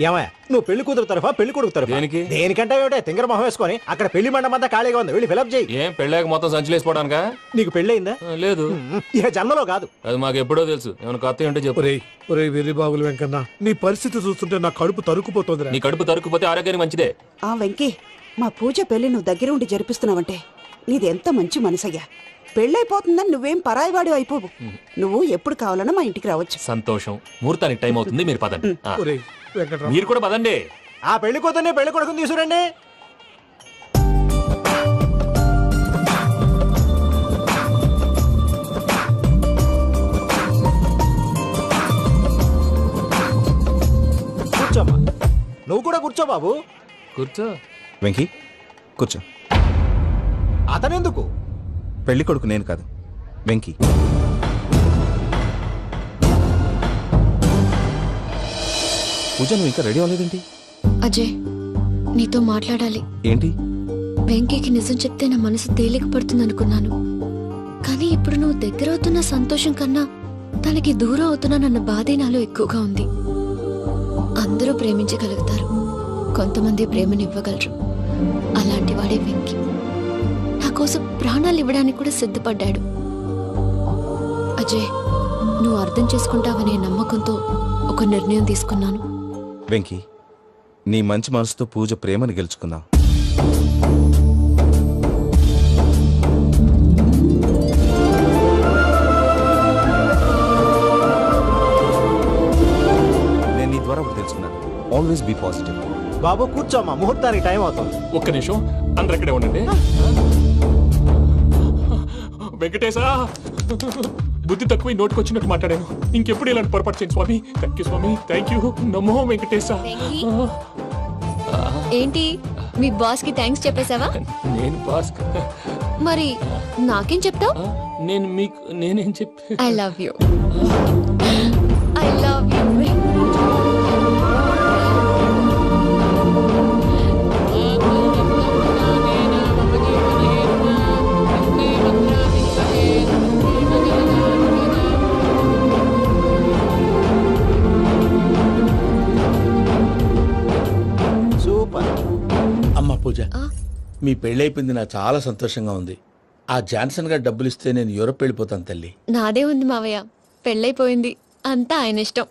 ఏమయ్యా, నువ్వు పెళ్లి కూతురు తరఫా పెళ్లి కొడుకు తరఫా? దేనికి? దేనికంటే ఏమిటే తింగర మొహం వేసుకొని అక్కడ పెళ్లి మండపం అంతా ఖాళీగా ఉంది, వెళ్ళి ఫిలప్ చేయి. ఏం పెళ్ళాక మొత్తం సంచులేసిపోవడానికా? నీకు పెళ్ళయిందా? లేదు. ఇక జన్మలో కాదు. అది మాకు ఎప్పుడో తెలుసు. ఏమైనా కొత్త ఉంటే చెప్పు. ఒరే వెర్రి బాగులు వెంకన్న, నీ పరిస్థితి చూస్తుంటే నా కడుపు తరుక్కుపోతుంది. నీ కడుపు తరుక్కుపోతే ఆరోగ్యానికి మంచిదే. ఆ వెంకీ, మా పూజ పెళ్లి నువ్వు దగ్గర ఉండి జరిపిస్తున్నావంటే నీది ఎంత మంచి మనసయ్యా. పెళ్ళైపోతుందని నువ్వేం పరాయివాడి అయిపోవు. నువ్వు ఎప్పుడు కావాలన్నా మా ఇంటికి రావచ్చు. సంతోషం. ముహూర్తానికి టైం అవుతుంది, మీరు పదండి. వెంకట్రావు, మీరు కూడా పదండి. ఆ పెళ్లి కూతుర్ని పెళ్లి కొడుకుని తీసుకురండి. కూర్చోమ్మా. నువ్వు కూడా కూర్చో బాబు. కూర్చో. వెంకీ కూర్చో. అతనెందుకు? పెళ్లి కొడుకు నేను కాదు, వెంకీ. పూజ, నువ్వు ఇంకా రెడీ అవ్వలేదేంటి? అజయ్, నీతో మాట్లాడాలి. ఏంటి? వెంకీకి నిజం చెప్తే నా మనసు తేలిక పడుతుంది అనుకున్నాను. కానీ ఇప్పుడు నువ్వు దగ్గర అవుతున్న సంతోషం కన్నా తనకి దూరం అవుతున్నానన్న బాధే నాలో ఎక్కువగా ఉంది. అందరూ ప్రేమించగలుగుతారు, కొంతమంది ప్రేమనివ్వగలరు. అలాంటి వాడే వెంకీ. నా కోసం ప్రాణాలు ఇవ్వడానికి కూడా సిద్ధపడ్డాడు. అజయ్, నువ్వు అర్థం చేసుకుంటావనే నమ్మకంతో ఒక నిర్ణయం తీసుకున్నాను. వెంకీ, నీ మంచి మనసుతో పూజ ప్రేమని గెలుచుకుందాం. నేను నీ ద్వారా ఒకటి తెలుసుకున్నాను. Always be positive. బాబు కూర్చోమ్మా, ముహూర్తానికి టైం అవుతుంది. ఒక్క నిమిషం అందరు ఇక్కడే ఉండండి. వెంకటేశా, బుద్ధి తక్కువ నోటికి వచ్చినట్టు మాట్లాడాను. ఇంకెప్పుడు ఇలాంటి పొరపాటు చేయండి స్వామి. థ్యాంక్ యూ స్వామి, థ్యాంక్ యూ. నమో వెంకటేశ. ఏంటి మీ బాస్ కి థ్యాంక్స్ చెప్పేశావా? నేను బాస్ మరి నాకేం చెప్తావు? నేను మీకు నేనేం చెప్పి I love you. I love you. అమ్మ పూజ, మీ పెళ్ళైపోయింది నాకు చాలా సంతోషంగా ఉంది. ఆ జాన్సన్ గారు డబ్బులు ఇస్తే నేను యూరప్ వెళ్ళిపోతాను తల్లి. నాదే ఉంది మావయ్య, పెళ్ళైపోయింది, అంతా ఆయన ఇష్టం.